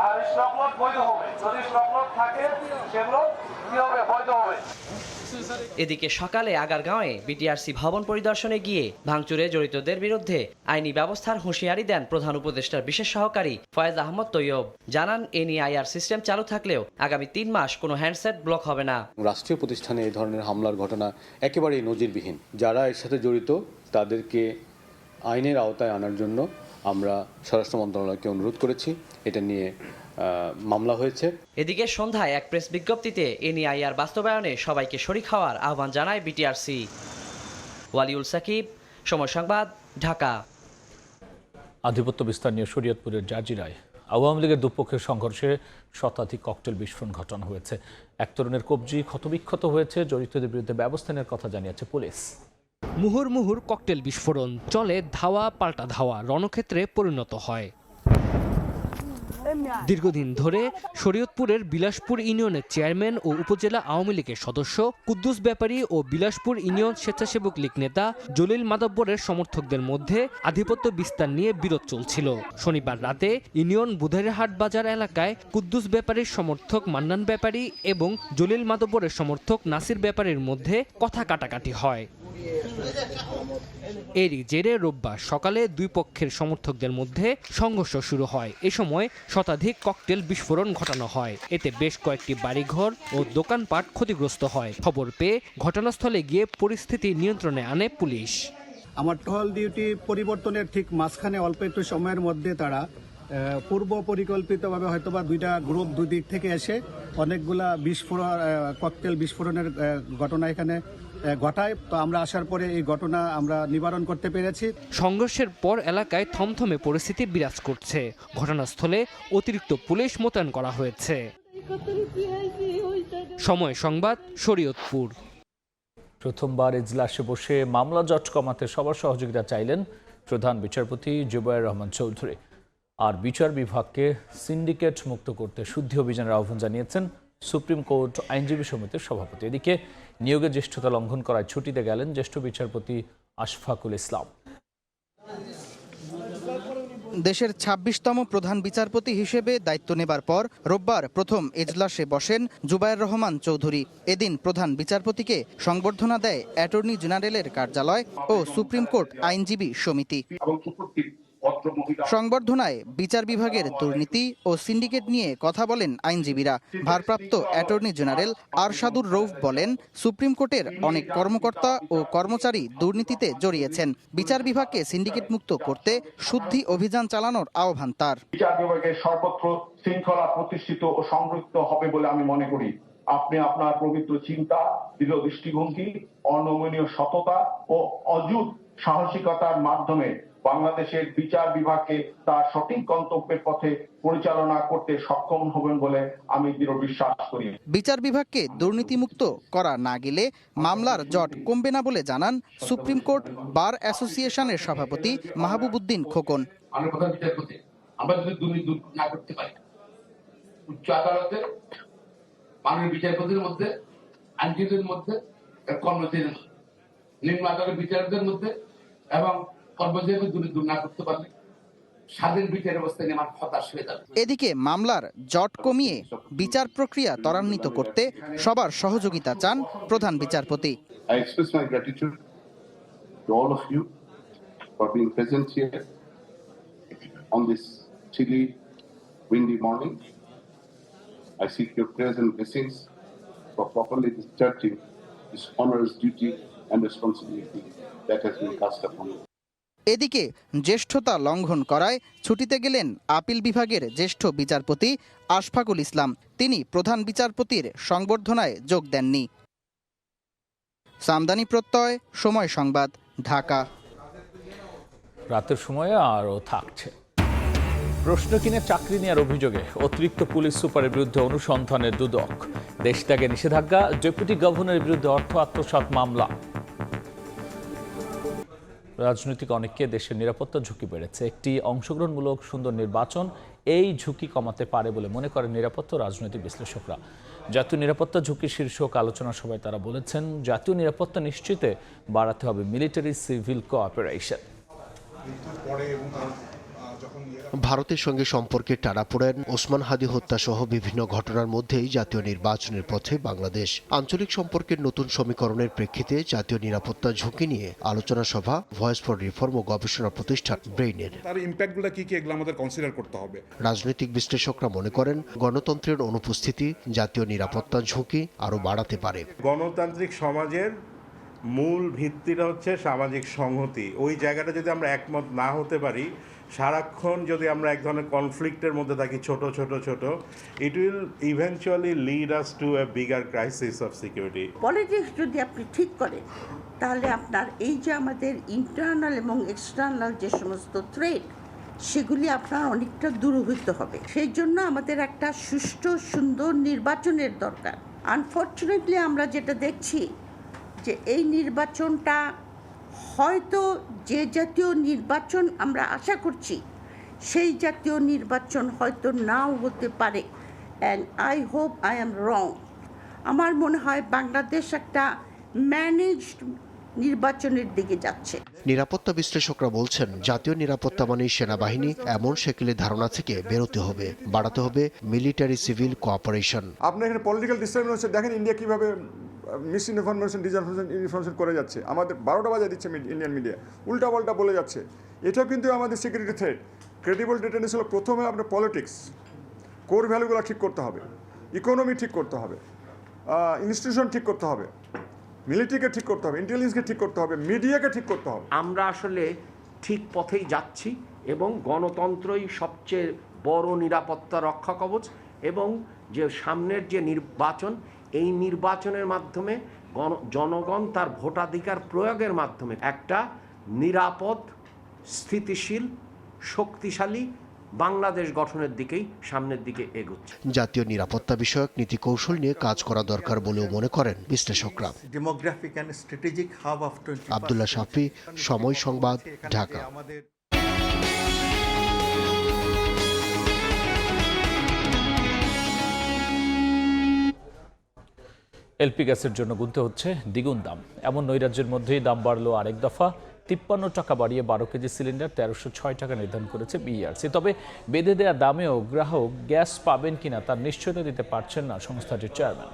আর স্টকলট বৈধ হবে, যদি স্টকলট থাকে সেগুলো কি হবে? বৈধ হবে। এদিকে সকালে আগারগাঁওয়ে বিটিআরসি ভবন পরিদর্শনে গিয়ে ভাঙচুরে জড়িতদের বিরুদ্ধে আইনি ব্যবস্থার হুঁশিয়ারি দেন প্রধান উপদেষ্টার বিশেষ সহকারী ফয়েজ আহমদ তৈয়ব। জানান এনইআইআর সিস্টেম চালু থাকলেও আগামী 3 মাস কোনো হ্যান্ডসেট ব্লক হবে না। রাষ্ট্রীয় প্রতিষ্ঠানে এই ধরনের হামলার ঘটনা একেবারেই নজিরবিহীন। যারা এর সাথে জড়িত তাদেরকে আইনের আওতায় আনার জন্য আমরা স্বরাষ্ট্র মন্ত্রণালয়কে অনুরোধ করেছি। এটা নিয়ে মামলা হয়েছে। এদিকে সন্ধ্যায় এক প্রেস বিজ্ঞপ্তিতে এনইআইআর বাস্তবায়নে সবাইকে শরিক হওয়ার আহ্বান জানায় বিটিআরসি। ওয়ালিউল সাকিব, সময় সংবাদ, ঢাকা। আধিপত্য বিস্তার নিয়ে শরীয়তপুরের জাজিরায় আওয়ামী লীগের দুপক্ষের সংঘর্ষে শতাধিক ককটেল বিস্ফোরণ ঘটানো হয়েছে। এক তরুণের কবজি ক্ষতবিক্ষত হয়েছে। জড়িতদের বিরুদ্ধে ব্যবস্থা নেওয়ার কথা জানিয়েছে পুলিশ। মুহুর্মুহুর ককটেল বিস্ফোরণ, চলে ধাওয়া পাল্টা ধাওয়া, রণক্ষেত্রে পরিণত হয়। দীর্ঘদিন ধরে শরীয়তপুরের বিলাসপুর ইউনিয়নের চেয়ারম্যান ও উপজেলা আওয়ামী লীগের সদস্য কুদ্দুস ব্যাপারী ও বিলাসপুর ইউনিয়ন স্বেচ্ছাসেবক লীগ নেতা জলিল মাদব্বরের সমর্থকদের মধ্যে আধিপত্য বিস্তার নিয়ে বিরোধ চলছিল। শনিবার রাতে ইউনিয়ন বুধাইরহাট বাজার এলাকায় কুদ্দুস ব্যাপারীর সমর্থক মান্নান ব্যাপারী এবং জলিল মাদব্বরের সমর্থক নাসির ব্যাপারীর মধ্যে কথা কাটাকাটি হয়। এরই জেরে রোববার সকালে দুই পক্ষের সমর্থকদের মধ্যে সংঘর্ষ শুরু হয়। এ সময় শতাধিক ককটেল বিস্ফোরণ ঘটানো হয়। এতে বেশ কয়েকটি বাড়িঘর ও দোকানপাট ক্ষতিগ্রস্ত হয়। খবর পেয়ে ঘটনাস্থলে গিয়ে পরিস্থিতি নিয়ন্ত্রণে আনে পুলিশ। আমার টহল ডিউটি পরিবর্তনের ঠিক মাঝখানে অল্প একটু সময়ের মধ্যে তারা পূর্ব পরিকল্পিতভাবে হয়তোবা দুইটা গ্রুপ দুই দিক থেকে এসে অনেকগুলা ককটেল বিস্ফোরণের ঘটনা এখানে ঘটায়। তো আমরা আসার পরে এই ঘটনা আমরা নিবারণ করতে পেরেছি। সংঘর্ষের পর এলাকায় থমথমে পরিস্থিতি বিরাজ করছে। ঘটনাস্থলে অতিরিক্ত পুলিশ মোতায়েন করা হয়েছে। সময় সংবাদ, শরীয়তপুর। প্রথমবার এজলাসে বসে মামলা জট কমাতে সবার সহযোগিতা চাইলেন প্রধান বিচারপতি জুবায়ের রহমান চৌধুরী। আর বিচার বিভাগকে সিন্ডিকেট মুক্ত করতে শুদ্ধি অভিযানের আহ্বান জানিয়েছেন সুপ্রিম কোর্ট আইনজীবী সমিতির সভাপতি। এদিকে নিয়োগের জ্যেষ্ঠতা লঙ্ঘন করায় ছুটিতে গেলেন জ্যেষ্ঠ বিচারপতি আশফাকুল ইসলাম। দেশের ২৬তম প্রধান বিচারপতি হিসেবে দায়িত্ব নেবার পর রোববার প্রথম এজলাসে বসেন জুবায়ের রহমান চৌধুরী। এদিন প্রধান বিচারপতিকে সংবর্ধনা দেয় অ্যাটর্নি জেনারেলের কার্যালয় ও সুপ্রিম কোর্ট আইনজীবী সমিতি। সংবর্ধনায় বিচার বিভাগের দুর্নীতি ও সিন্ডিকেট নিয়ে কথা বলেন আইনজীবীরা। ভারপ্রাপ্ত অ্যাটর্নি জেনারেল আরশাদুর রৌফ বলেন, সুপ্রিম কোর্টের অনেক কর্মকর্তা ও কর্মচারী দুর্নীতিতে জড়িয়েছেন। বিচার বিভাগকে সিন্ডিকেট মুক্ত করতে শুদ্ধি অভিযান চালানোর আহ্বান তার। বিচার বিভাগের সর্বত্র শৃঙ্খলা প্রতিষ্ঠিত ও সংরক্ষিত হবে বলে আমি মনে করি। আপনি আপনার পবিত্র চিন্তা, দৃঢ় দৃষ্টিভঙ্গি, অনমনীয় সততা ও অযুত সাহসিকতার মাধ্যমে বাংলাদেশের বিচার বিভাগকে তার সঠিক গন্তব্যের পথে পরিচালনা করতে সক্ষম হবেন বলে আমি দৃঢ় বিশ্বাস করি। বিচার বিভাগকে দুর্নীতিমুক্ত করা না গেলে মামলার জট কমবে না বলে জানান সুপ্রিম কোর্ট বার অ্যাসোসিয়েশনের সভাপতি মাহবুবউদ্দিন খোকন। আমরা প্রধান বিচারপতি, আমরা যদি দুর্নীতি দূর না করতে পারি, উচ্চ আদালতের মাননীয় বিচারপতির মধ্যে, আইনজীবীদের মধ্যে, কর্মচারীদের মধ্যে, নিম্ন আদালতের বিচারকদের মধ্যে এবং কর্মচারীদের দুর্নীতি দূর না করতে পারলে স্বাধীন বিচার ব্যবস্থা নিয়ে আমার হতাশ হয়ে যাবে। এদিকে মামলার জট কমিয়ে বিচার প্রক্রিয়া ত্বরান্বিত করতে সবার সহযোগিতা চান প্রধান বিচারপতি। I express my gratitude to all of you for being present here on this chilly, windy morning. I seek your prayers and blessings for properly discharging this onerous duty and responsibility that has been cast upon me. এদিকে জ্যেষ্ঠতা লঙ্ঘন করায় ছুটিতে গেলেন appeal বিভাগের জ্যেষ্ঠ বিচারপতি আশফাকুল ইসলাম। তিনি প্রধান বিচারপতির সংবর্ধনায় যোগ দেননি। সামদানি প্রত্যয়, সময় সংবাদ, ঢাকা। রাতের সময়ে আরও থাকছে। প্রশ্ন কিনে চাকরি নেওয়ার অভিযোগে অতিরিক্ত পুলিশ সুপারের বিরুদ্ধে অনুসন্ধানের দুদক। দেশ ত্যাগে নিষেধাজ্ঞা, ডেপুটি গভর্নরের বিরুদ্ধে অর্থ আত্মসাৎ মামলা। রাজনৈতিক অনেককে দেশের নিরাপত্তা ঝুঁকি বেড়েছে। একটি অংশগ্রহণমূলক সুন্দর নির্বাচন এই ঝুঁকি কমাতে পারে বলে মনে করেন নিরাপত্তা ও রাজনৈতিক বিশ্লেষকরা। জাতীয় নিরাপত্তা ঝুঁকি শীর্ষক আলোচনা সভায় তারা বলেছেন, জাতীয় নিরাপত্তা নিশ্চিতে বাড়াতে হবে মিলিটারি সিভিল কোঅপারেশন। ভারতের সঙ্গে সম্পর্কে টানাপোড়েন, ওসমান হাদি হত্যা সহ বিভিন্ন ঘটনার মধ্যেই জাতীয় নির্বাচনের পথে বাংলাদেশ। আঞ্চলিক সম্পর্কের নতুন সমীকরণের প্রেক্ষিতে জাতীয় নিরাপত্তা ঝুঁকি নিয়ে আলোচনা সভা ভয়েস ফর রিফর্ম ও গবেষণা প্রতিষ্ঠান ব্রেইনের। তার ইম্প্যাক্টগুলো কি এগুলো আমাদের কনসিডার করতে হবে। রাজনৈতিক বিশ্লেষকরা মনে করেন, গণতন্ত্রের অনুপস্থিতি জাতীয় নিরাপত্তা ঝুঁকি আরও বাড়াতে পারে। গণতান্ত্রিক সমাজের মূল ভিত্তিটা হচ্ছে সামাজিক সংহতি। ওই জায়গাটা যদি আমরা একমত না হতে পারি, সারাক্ষণ যদি আমরা এক ধরনের কনফ্লিক্টের মধ্যে থাকি, ছোট, it will eventually lead us to A bigger crisis of security. Politics যদি আপনি ঠিক করেন, তাহলে আপনার এই যে আমাদের ইন্টারনাল এবং এক্সটার্নাল যে সমস্ত থ্রেট, সেগুলি আপনার অনেকটা দূরীভূত হবে। সেই জন্য আমাদের একটা সুষ্ঠু সুন্দর নির্বাচনের দরকার। আনফর্চুনেটলি আমরা যেটা দেখছি যে এই নির্বাচনটা হয়তো যে জাতীয় নির্বাচন আমরা আশা করছি সেই জাতীয় নির্বাচন হয়তো নাও হতে পারে। And I hope I am wrong. আমার মনে হয় বাংলাদেশ একটা ম্যানেজড নির্বাচনের দিকে যাচ্ছে। নিরাপত্তা বিশ্লেষকরা বলছেন, জাতীয় নিরাপত্তা মানেই সেনাবাহিনী এমন সেকেলের ধারণা থেকে বেরোতে হবে, বাড়াতে হবে মিলিটারি সিভিল কোঅপারেশন। আপনি এখানে পলিটিক্যাল ডিস্টারবেন্স দেখেন, ইন্ডিয়া কিভাবে মিস ইনফরমেশন ডিসইনফরমেশন করে যাচ্ছে। আমাদের 12টা বাজে দিচ্ছে ইন্ডিয়ান মিডিয়া, উল্টা পাল্টা বলে যাচ্ছে। এটাও কিন্তু আমাদের সিকিউরিটি থ্রেট। ক্রেডিবল ডিটেনস হলো প্রথমে আপনার পলিটিক্স, কোর ভ্যালুগুলো ঠিক করতে হবে, ইকোনমি ঠিক করতে হবে, ইনস্টিটিউশন ঠিক করতে হবে, মিলিটারিকে ঠিক করতে হবে, ইন্টেলিজেন্সকে ঠিক করতে হবে, মিডিয়াকে ঠিক করতে হবে। আমরা আসলে ঠিক পথেই যাচ্ছি এবং গণতন্ত্রই সবচেয়ে বড় নিরাপত্তা রক্ষা কবচ। এবং যে সামনের যে নির্বাচন, এই নির্বাচনের মাধ্যমে জনগণ তার ভোটাধিকার প্রয়োগের মাধ্যমে একটা নিরাপদ, স্থিতিশীল, শক্তিশালী বাংলাদেশ গঠনের দিকেই সামনের দিকে এগোচ্ছে। জাতীয় নিরাপত্তা বিষয়ক নীতি কৌশল নিয়ে কাজ করা দরকার বলেও মনে করেন বিশ্লেষকরা। Demographic and strategic hub of Abdullah Shafi, Somoy Songbad, Dhaka. LP গ্যাসের জন্য গুনতে হচ্ছে দ্বিগুণ দাম। এমন নৈরাজ্যের মধ্যেই দাম বাড়লো আরেক দফা। 53 টাকা বাড়িয়ে 12 কেজি সিলিন্ডার 1306 টাকা নির্ধারণ করেছে বিইআরসি। তবে বেঁধে দেওয়া দামেও গ্রাহক গ্যাস পাবেন কিনা তার নিশ্চয়তা দিতে পারছেন না সংস্থাটির চেয়ারম্যান।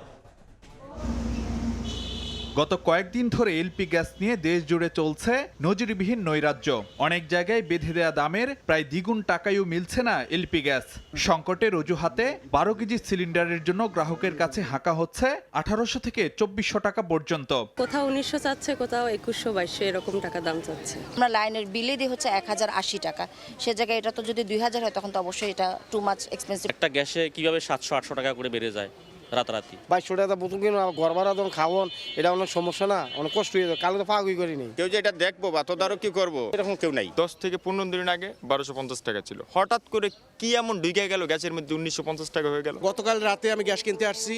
গত কয়েকদিন ধরে এলপি গ্যাস নিয়ে দেশ জুড়ে চলছে নজিরবিহীন নৈরাজ্য। অনেক জায়গায় বেঁধে দেয়া দামের প্রায় দ্বিগুণ টাকায়ও মিলছে না এলপি গ্যাস। সংকটের অজুহাতে 12 কেজি সিলিন্ডারের জন্য গ্রাহকের কাছে হাঁকা হচ্ছে 1800 থেকে 2400 টাকা পর্যন্ত। কোথাও 1900 চাচ্ছে, কোথাও 2100-2200 এরকম টাকা দাম চাচ্ছে। আমরা লাইনের বিলে দিয়ে হচ্ছে 1080 টাকা, সে জায়গায় এটা তো যদি 2000 হয় তখন তো অবশ্যই এটা টু মাচ এক্সপেন্সিভ। একটা গ্যাসে কিভাবে 700-800 টাকা করে বেড়ে যায়, রাতারাতি। 2200 টাকা বোতল কিনো ঘর ভাড়া যখন খাওয়ান, এটা অনেক সমস্যা না, অনেক কষ্ট হয়ে যায়। কালো তো পাগুই করিনি। কেউ যে এটা দেখবো বা তদারকি করবো এরকম কেউ নাই। 10 থেকে 15 দিন আগে 1250 টাকা ছিল, হঠাৎ করে কি এমন ঢুকে গেল গ্যাসের মধ্যে 1950 টাকা হয়ে গেল। গতকাল রাতে আমি গ্যাস কিনতে আসছি,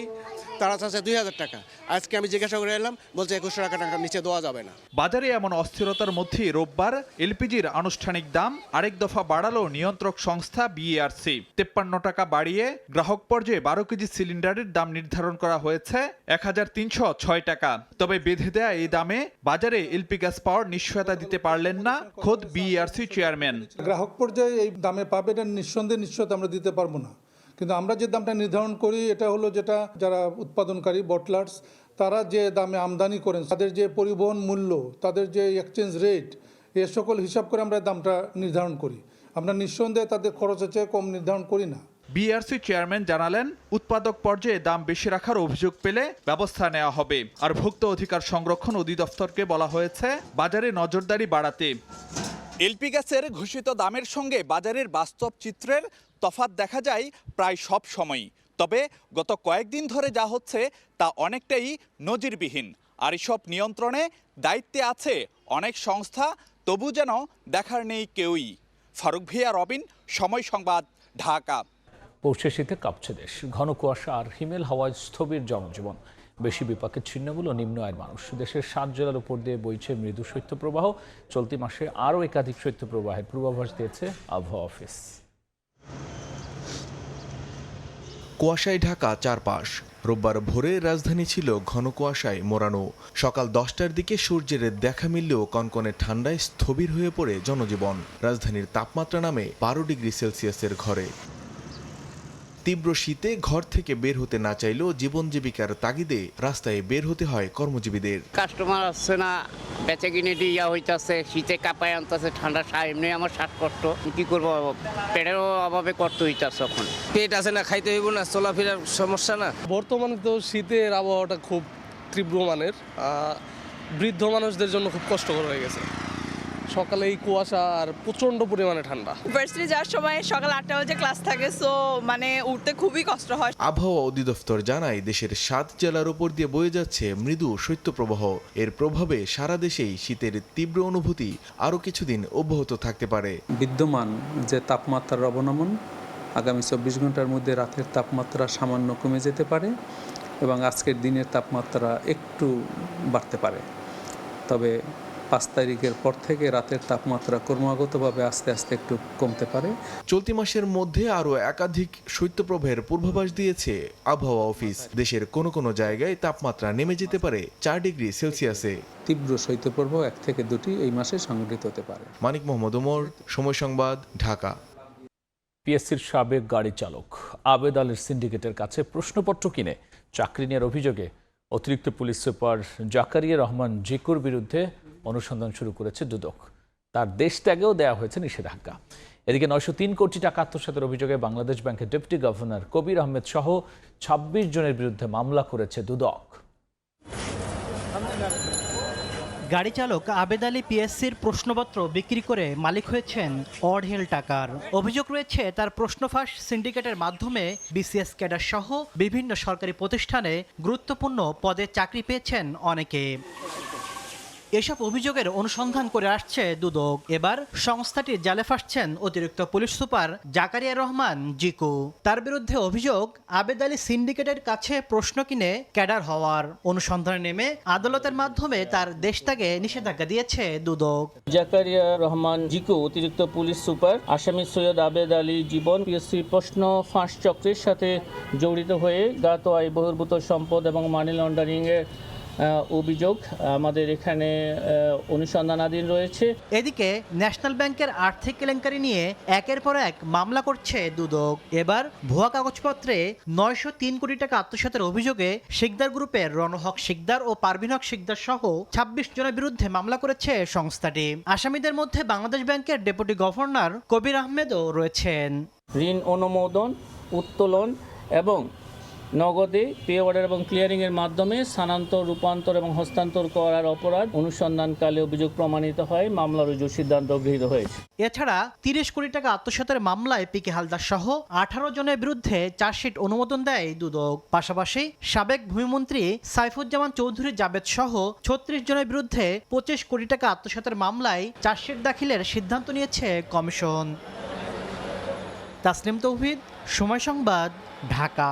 তারা চাচ্ছে 2000 টাকা। আজকে আমি জিজ্ঞাসা করে এলাম, বলছে 2100 টাকা নিচে দেওয়া যাবে না। বাজারে এমন অস্থিরতার মধ্যে রোববার এলপিজির আনুষ্ঠানিক দাম আরেক দফা বাড়ালো নিয়ন্ত্রক সংস্থা বিএআরসি। 53 টাকা বাড়িয়ে গ্রাহক পর্যায়ে 12 কেজি সিলিন্ডারের দাম নির্ধারণ করা হয়েছে 1306 টাকা। তবে বেঁধে দেয়া এই দামে বাজারে এলপি গ্যাস পাওয়ার নিশ্চয়তা দিতে পারলেন না খোদ বিএআরসি চেয়ারম্যান। গ্রাহক পর্যায়ে এই দামে পাবে এটা নিশ্চয়তা আমরা দিতে পারবো না, কিন্তু আমরা যে দামটা নির্ধারণ করি এটা হলো যেটা যারা উৎপাদনকারী বটলার্স তারা যে দামে আমদানি করেন, তাদের যে পরিবহন মূল্য, তাদের যে এক্সচেঞ্জ রেট, এ সকল হিসাব করে আমরা দামটা নির্ধারণ করি। আমরা নিঃসন্দেহে তাদের খরচের চেয়ে কম নির্ধারণ করি না। বিআরসি চেয়ারম্যান জানালেন, উৎপাদক পর্যায়ে দাম বেশি রাখার অভিযোগ পেলে ব্যবস্থা নেওয়া হবে। আর ভোক্তা অধিকার সংরক্ষণ অধিদপ্তরকে বলা হয়েছে বাজারে নজরদারি বাড়াতে। এলপি গ্যাসের ঘোষিত দামের সঙ্গে বাজারের বাস্তব চিত্রের তফাৎ দেখা যায় প্রায় সব সময়ই। তবে গত কয়েকদিন ধরে যা হচ্ছে তা অনেকটাই নজিরবিহীন। আর এসব নিয়ন্ত্রণে দায়িত্বে আছে অনেক সংস্থা, তবু যেন দেখার নেই কেউই। ফারুক ভিয়া, রবিন, সময় সংবাদ, ঢাকা। পৌষে শীতে কাঁপছে দেশ। ঘন কুয়াশা আর হিমেল হাওয়ায় স্থবির জনজীবন। বেশি বিপাকের ছিন্নগুলো নিম্ন আয়ের মানুষ। দেশের 7 জেলার উপর দিয়ে বইছে মৃদু শৈত্যপ্রবাহ। চলতি মাসে আরও একাধিক শৈত্যপ্রবাহের পূর্বাভাস দিয়েছে আবহাওয়া অফিস। কুয়াশায় ঢাকা চারপাশ। রোববার ভোরে রাজধানী ছিল ঘন কুয়াশায় মোড়ানো। সকাল 10টার দিকে সূর্যের দেখা মিললেও কনকনে ঠান্ডায় স্থবির হয়ে পড়ে জনজীবন। রাজধানীর তাপমাত্রা নামে 12 ডিগ্রি সেলসিয়াসের ঘরে। তীব্র শীতে ঘর থেকে বের হতে না চাইলেও জীবন জীবিকার তাগিদে রাস্তায় বের হতে হয় কর্মজীবীদের। কাস্টমার আসছে না, বেচে কিনে দিয়া হইতাছে, শীতে কাঁপায় আনতেছে, ঠান্ডা এমনি আমার শ্বাসকষ্ট, কি করবো, পেটেরও অভাবে করতে হইতাছে। এখন পেট আছে না, খাইতে হইব না, চলাফেরার সমস্যা না। বর্তমানে তো শীতের আবহাওয়াটা খুব তীব্র মানের, বৃদ্ধ মানুষদের জন্য খুব কষ্টকর হয়ে গেছে। সকালে এই কুয়াশা আর প্রচন্ড পরিমাণে ঠান্ডা। ইউনিভার্সিটি যাওয়ার সময় সকাল 8টা বাজে ক্লাস থাকে, সো মানে উঠতে খুবই কষ্ট হয়। আবহাওয়া অধিদপ্তর জানায়, দেশের 7 জেলার উপর দিয়ে বয়ে যাচ্ছে মৃদু শৈত্যপ্রবাহ। এর প্রভাবে সারা দেশেই শীতের তীব্র অনুভূতি আরও কিছুদিন অব্যাহত থাকতে পারে। বিদ্যমান যে তাপমাত্রার অবনমন আগামী 24 ঘন্টার মধ্যে রাতের তাপমাত্রা সামান্য কমে যেতে পারে এবং আজকের দিনের তাপমাত্রা একটু বাড়তে পারে। তবে 5 তারিখের পর থেকে রাতের তাপমাত্রা ক্রমাগতভাবে আস্তে আস্তে একটু কমতে পারে। চলতি মাসের মধ্যে আরও একাধিক শৈত্যপ্রবাহের পূর্বাভাস দিয়েছে আবহাওয়া অফিস। দেশের কোনো কোনো জায়গায় তাপমাত্রা নেমে যেতে পারে 4 ডিগ্রি সেলসিয়াসে। তীব্র শৈত্যপ্রবাহ 1 থেকে 2টি এই মাসে সংঘটিত হতে পারে। মানিক মোহাম্মদ ওমর, সময় সংবাদ, ঢাকা। পিএসসির সাবেক গাড়ি চালক আবেদ আলীর সিন্ডিকেটের কাছে প্রশ্নপত্র কিনে চাকরি নেওয়ার অভিযোগে অতিরিক্ত পুলিশ সুপার জাকারিয়া রহমান জিকুর বিরুদ্ধে অনুসন্ধান শুরু করেছে দুদক। তার দেশ ত্যাগেও দেওয়া হয়েছে নিষেধাজ্ঞা। এদিকে 903 কোটি টাকা আত্মসাতের অভিযোগে বাংলাদেশ ব্যাংকের ডেপুটি গভর্নর কবির আহমেদ সহ 26 জনের বিরুদ্ধে মামলা করেছে দুদক। গাড়ি চালক আবেদ আলী পিএসসির প্রশ্নপত্র বিক্রি করে মালিক হয়েছেন অঢেল টাকার। অভিযোগ রয়েছে তার প্রশ্নফাঁস সিন্ডিকেটের মাধ্যমে বিসিএস ক্যাডার সহ বিভিন্ন সরকারি প্রতিষ্ঠানে গুরুত্বপূর্ণ পদে চাকরি পেয়েছেন অনেকে। এসব অভিযোগের অনুসন্ধান করে আসছে দুদক। এবার সংস্থাটির জালে ফাঁসছেন অতিরিক্ত পুলিশ সুপার জাকারিয়া রহমান জিকু। তার বিরুদ্ধে অভিযোগ, আবেদ আলী সিন্ডিকেটের কাছে প্রশ্ন কিনে ক্যাডার হওয়ার। অনুসন্ধানে নেমে আদালতের মাধ্যমে তার দেশত্যাগে নিষেধাজ্ঞা দিয়েছে দুদক। জাকারিয়া রহমান জিকু অতিরিক্ত পুলিশ সুপার, আসামি সৈয়দ আবেদ আলী জীবন পিএসসি প্রশ্ন ফাঁস চক্রের সাথে জড়িত হয়ে জ্ঞাত আয় বহির্ভূত সম্পদ এবং মানি লন্ডারিং এর অভিযোগ আমাদের এখানে অনুসন্ধানাধীন রয়েছে। এদিকে ন্যাশনাল ব্যাংকের আর্থিক কেলেঙ্কারি নিয়ে একের পর এক মামলা করছে দুদক। এবার ভুয়া কাগজপত্রে 903 কোটি টাকা আত্মসাতের অভিযোগে শিকদার গ্রুপের রণহক শিকদার ও পারভিন হক শিকদার সহ 26 জনের বিরুদ্ধে মামলা করেছে সংস্থাটি। আসামিদের মধ্যে বাংলাদেশ ব্যাংকের ডেপুটি গভর্নর কবির আহমেদও রয়েছেন। ঋণ অনুমোদন, উত্তোলন এবং নগদে পে অর্ডার এবং ক্লিয়ারিংয়ের মাধ্যমে স্থানান্তর, রূপান্তর এবং হস্তান্তর করার অপরাধ অনুসন্ধানকালে অভিযোগ প্রমাণিত হয়, মামলা রুজুর সিদ্ধান্ত গৃহীত হয়েছে। এছাড়া 30 কোটি টাকা আত্মসাতের মামলায় পিকে হালদার সহ 18 জনের বিরুদ্ধে চার্জশিট অনুমোদন দেয় দুদক। পাশাপাশি সাবেক ভূমিমন্ত্রী সাইফুজ্জামান চৌধুরী জাবেদ সহ 36 জনের বিরুদ্ধে 25 কোটি টাকা আত্মসাতের মামলায় চার্জশিট দাখিলের সিদ্ধান্ত নিয়েছে কমিশন। তাসনিম তৌহিদ, সময় সংবাদ, ঢাকা।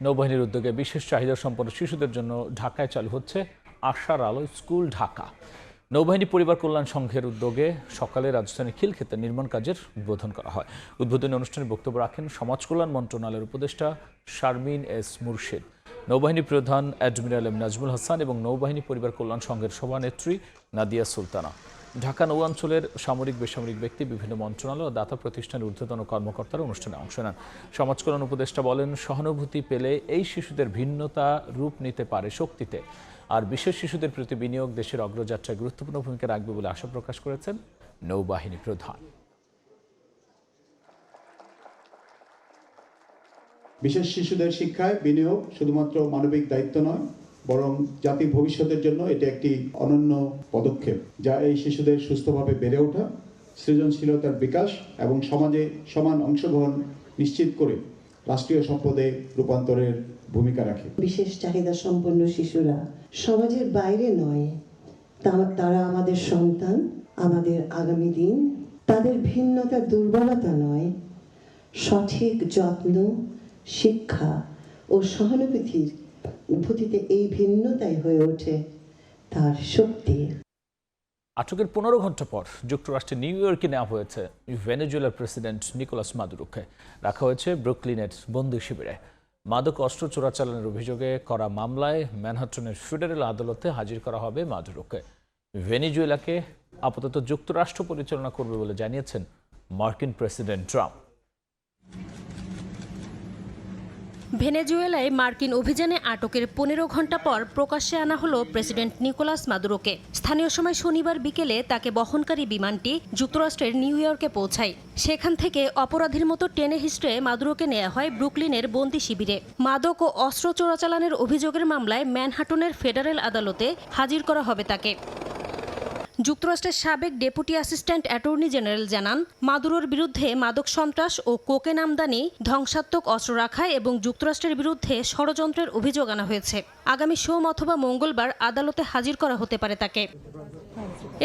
নৌবাহিনীর উদ্যোগে বিশেষ চাহিদা সম্পন্ন শিশুদের জন্য ঢাকায় চালু হচ্ছে আশার আলো স্কুল ঢাকা। নৌবাহিনী পরিবার কল্যাণ সংঘের উদ্যোগে সকালে রাজধানীর খিলক্ষেতে নির্মাণ কাজের উদ্বোধন করা হয়। উদ্বোধনী অনুষ্ঠানে বক্তব্য রাখেন সমাজ কল্যাণ মন্ত্রণালয়ের উপদেষ্টা শারমিন এস মুর্শিদ, নৌবাহিনী প্রধান অ্যাডমিরাল এম নাজমুল হাসান এবং নৌবাহিনী পরিবার কল্যাণ সংঘের সভানেত্রী নাদিয়া সুলতানা। ঢাকা নৌ অঞ্চলের সামরিক বেসামরিক ব্যক্তি, বিভিন্ন মন্ত্রণালয় ও দাতা প্রতিষ্ঠানের ঊর্ধ্বতন কর্মকর্তারা অনুষ্ঠানে অংশ নেন। সমাজ কল্যাণ উপদেষ্টা বলেন, সহানুভূতি পেলে এই শিশুদের ভিন্নতা রূপ নিতে পারে শক্তিতে। আর বিশেষ শিশুদের প্রতি বিনিয়োগ দেশের অগ্রযাত্রায় গুরুত্বপূর্ণ ভূমিকা রাখবে বলে আশা প্রকাশ করেছেন নৌবাহিনী প্রধান। বিশেষ শিশুদের শিক্ষায় বিনিয়োগ শুধুমাত্র মানবিক দায়িত্ব নয়, বরং জাতির ভবিষ্যতের জন্য এটি একটি অনন্য পদক্ষেপ, যা এই শিশুদের সুস্থভাবে বেড়ে ওঠা, সৃজনশীলতার বিকাশ এবং সমাজে সমান অংশগ্রহণ নিশ্চিত করে রাষ্ট্রীয় সম্পদে রূপান্তরের ভূমিকা রাখে। বিশেষ চাহিদা সম্পন্ন শিশুরা সমাজের বাইরে নয়, তারা আমাদের সন্তান, আমাদের আগামী দিন। তাদের ভিন্নতা দুর্বলতা নয়, সঠিক যত্ন, শিক্ষা ও সহানুভূতির উপস্থিতিতে এই ভিন্নতাই হয়ে ওঠে তার শক্তি। আটকের 15 ঘন্টা পর যুক্তরাষ্ট্রের নিউ ইয়র্কে নেওয়া হয়েছে ভেনেজুয়েলার প্রেসিডেন্ট নিকোলাস মাদুরোকে। রাখা হয়েছে ব্রুকলিনের বন্দি শিবিরে। মাদক অস্ত্র চোরাচালানের অভিযোগে করা মামলায় ম্যানহাটনের ফেডারেল আদালতে হাজির করা হবে মাদুরোকে। ভেনেজুয়েলাকে আপাতত যুক্তরাষ্ট্র পরিচালনা করবে বলে জানিয়েছেন মার্কিন প্রেসিডেন্ট ট্রাম্প। ভেনেজুয়েলায় মার্কিন অভিযানে আটকের 15 ঘন্টা পর প্রকাশ্যে আনা হলো প্রেসিডেন্ট নিকোলাস মাদুরোকে। স্থানীয় সময় শনিবার বিকেলে তাকে বহনকারী বিমানটি যুক্তরাষ্ট্রের নিউ ইয়র্কে পৌঁছায়। সেখান থেকে অপরাধীর মতো টেনে হিস্ট্রে মাদুরোকে নেওয়া হয় ব্রুকলিনের বন্দি শিবিরে। মাদক ও অস্ত্র চোরাচালানের অভিযোগের মামলায় ম্যানহাটনের ফেডারেল আদালতে হাজির করা হবে তাকে। যুক্তরাষ্ট্রের সাবেক ডেপুটি অ্যাসিস্ট্যান্ট অ্যাটর্নি জেনারেল জানান, মাদুরোর বিরুদ্ধে মাদক সন্ত্রাস ও কোকেন আমদানি, ধ্বংসাত্মক অস্ত্র রাখা এবং যুক্তরাষ্ট্রের বিরুদ্ধে ষড়যন্ত্রের অভিযোগ আনা হয়েছে। আগামী সোম অথবা মঙ্গলবার আদালতে হাজির করা হতে পারে তাকে।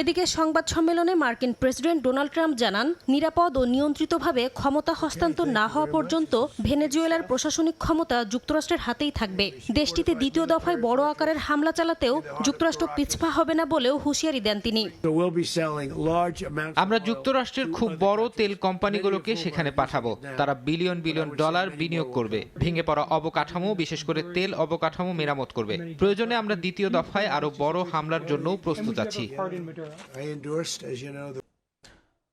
এদিকে সংবাদ সম্মেলনে মার্কিন প্রেসিডেন্ট ডোনাল্ড ট্রাম্প জানান, নিরাপদ ও নিয়ন্ত্রিতভাবে ক্ষমতা হস্তান্তর না হওয়া পর্যন্ত ভেনেজুয়েলার প্রশাসনিক ক্ষমতা যুক্তরাষ্ট্রের হাতেই থাকবে। দেশটিতে দ্বিতীয় দফায় বড় আকারের হামলা চালাতেও যুক্তরাষ্ট্র পিছপা হবে না বলেও হুঁশিয়ারি দেন তিনি। আমরা যুক্তরাষ্ট্রের খুব বড় তেল কোম্পানিগুলোকে সেখানে পাঠাবো। তারা বিলিয়ন বিলিয়ন ডলার বিনিয়োগ করবে, ভেঙে পড়া অবকাঠামো, বিশেষ করে তেল অবকাঠামো মেরামত করবে। প্রয়োজনে আমরা দ্বিতীয় দফায় আরো বড় হামলার জন্যও প্রস্তুত আছি।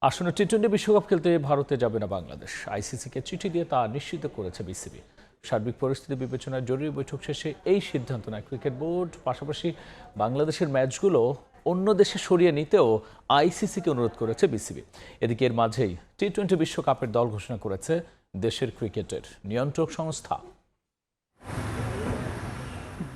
আসন্ন টি-20 বিশ্বকাপ খেলতে ভারতে যাবে না বাংলাদেশ। আইসিসিকে চিঠি দিয়ে তা নিশ্চিত করেছে বিসিবি। সার্বিক পরিস্থিতি বিবেচনায় জরুরি বৈঠক শেষে এই সিদ্ধান্ত নেয় ক্রিকেট বোর্ড। পাশাপাশি বাংলাদেশের ম্যাচগুলো অন্য দেশে সরিয়ে নিতেও আইসিসিকে অনুরোধ করেছে বিসিবি। এদিকে এর মাঝেই টি-20 বিশ্বকাপের দল ঘোষণা করেছে দেশের ক্রিকেটের নিয়ন্ত্রক সংস্থা।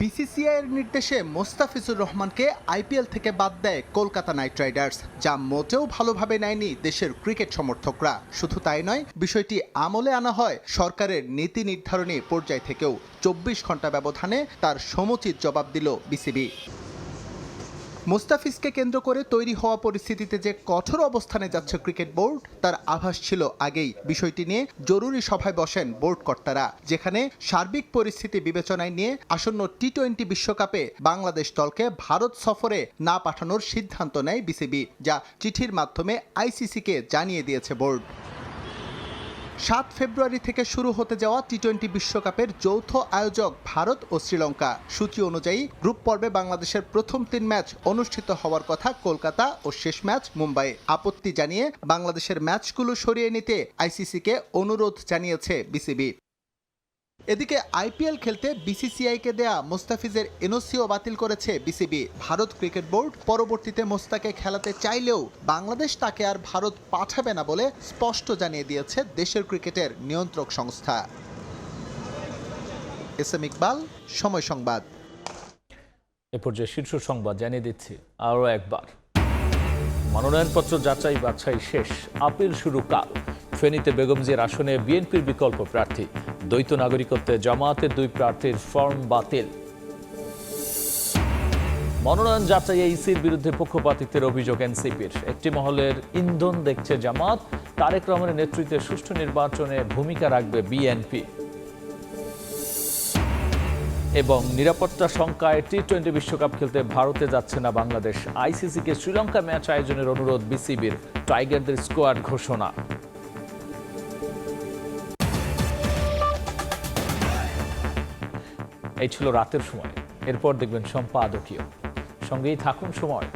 বিসিসিআইয়ের নির্দেশে মোস্তাফিজুর রহমানকে আইপিএল থেকে বাদ দেয় কলকাতা নাইট রাইডার্স, যা মোটেও ভালোভাবে নেয়নি দেশের ক্রিকেট সমর্থকরা। শুধু তাই নয়, বিষয়টি আমলে আনা হয় সরকারের নীতি নির্ধারণী পর্যায় থেকেও। 24 ঘন্টা ব্যবধানে তার সমুচিত জবাব দিল বিসিবি। মোস্তাফিজকে কেন্দ্র করে তৈরি হওয়া পরিস্থিতিতে যে কঠোর অবস্থানে যাচ্ছে ক্রিকেট বোর্ড, তার আভাস ছিল আগেই। বিষয়টি নিয়ে জরুরি সভায় বসেন বোর্ড কর্তারা, যেখানে সার্বিক পরিস্থিতি বিবেচনায় নিয়ে আসন্ন টি-20 বিশ্বকাপে বাংলাদেশ দলকে ভারত সফরে না পাঠানোর সিদ্ধান্ত নেয় বিসিবি, যা চিঠির মাধ্যমে আইসিসিকে জানিয়ে দিয়েছে বোর্ড। 7 ফেব্রুয়ারি থেকে শুরু হতে যাওয়া টি-20 বিশ্বকাপের যৌথ আয়োজক ভারত ও শ্রীলঙ্কা। সূচি অনুযায়ী গ্রুপ পর্বে বাংলাদেশের প্রথম 3 ম্যাচ অনুষ্ঠিত হওয়ার কথা কলকাতা ও শেষ ম্যাচ মুম্বাই। আপত্তি জানিয়ে বাংলাদেশের ম্যাচগুলো সরিয়ে নিতে আইসিসিকে অনুরোধ জানিয়েছে বিসিবি। এদিকে আইপিএল খেলতে বিসিসিআইকে দেয়া মোস্তাফিজের এনওসিও বাতিল করেছে বিসিবি। ভারত ক্রিকেট বোর্ড পরবর্তীতে মোস্তাকে খেলাতে চাইলেও বাংলাদেশ তাকে আর ভারত পাঠাবে না বলে স্পষ্ট জানিয়ে দিয়েছে দেশের ক্রিকেটের নিয়ন্ত্রক সংস্থা। SM ইকবাল, সময় সংবাদ। এ পর্যায়ে শীর্ষ সংবাদ জানিয়ে দিচ্ছি আরও একবার। মনোনয়নপত্র যাচাই বাছাই শেষ, আপিল শুরু কাল। ফেনীতে বেগম জিয়ার আসনে বিএনপির বিকল্প প্রার্থী, দ্বৈত নাগরিকত্বে জামায়াতের 2 প্রার্থীর ফর্ম বাতিল। মনোনয়ন যাচাইয়ে ইসির বিরুদ্ধে পক্ষপাতিত্বের অভিযোগ এনসিপির। একটি মহলের ইন্ধন দেখছে জামাত, তারেক রহমানের নেতৃত্বে সুষ্ঠু নির্বাচনে ভূমিকা রাখবে বিএনপি। এবং নিরাপত্তা শঙ্কায় টি-20 বিশ্বকাপ খেলতে ভারতে যাচ্ছে না বাংলাদেশ। আইসিসিকে শ্রীলঙ্কা ম্যাচ আয়োজনের অনুরোধ বিসিবির, টাইগারদের স্কোয়াড ঘোষণা। এই ছিল রাতের সময়, এরপর দেখবেন সম্পাদকীয়। সঙ্গেই থাকুন সময়।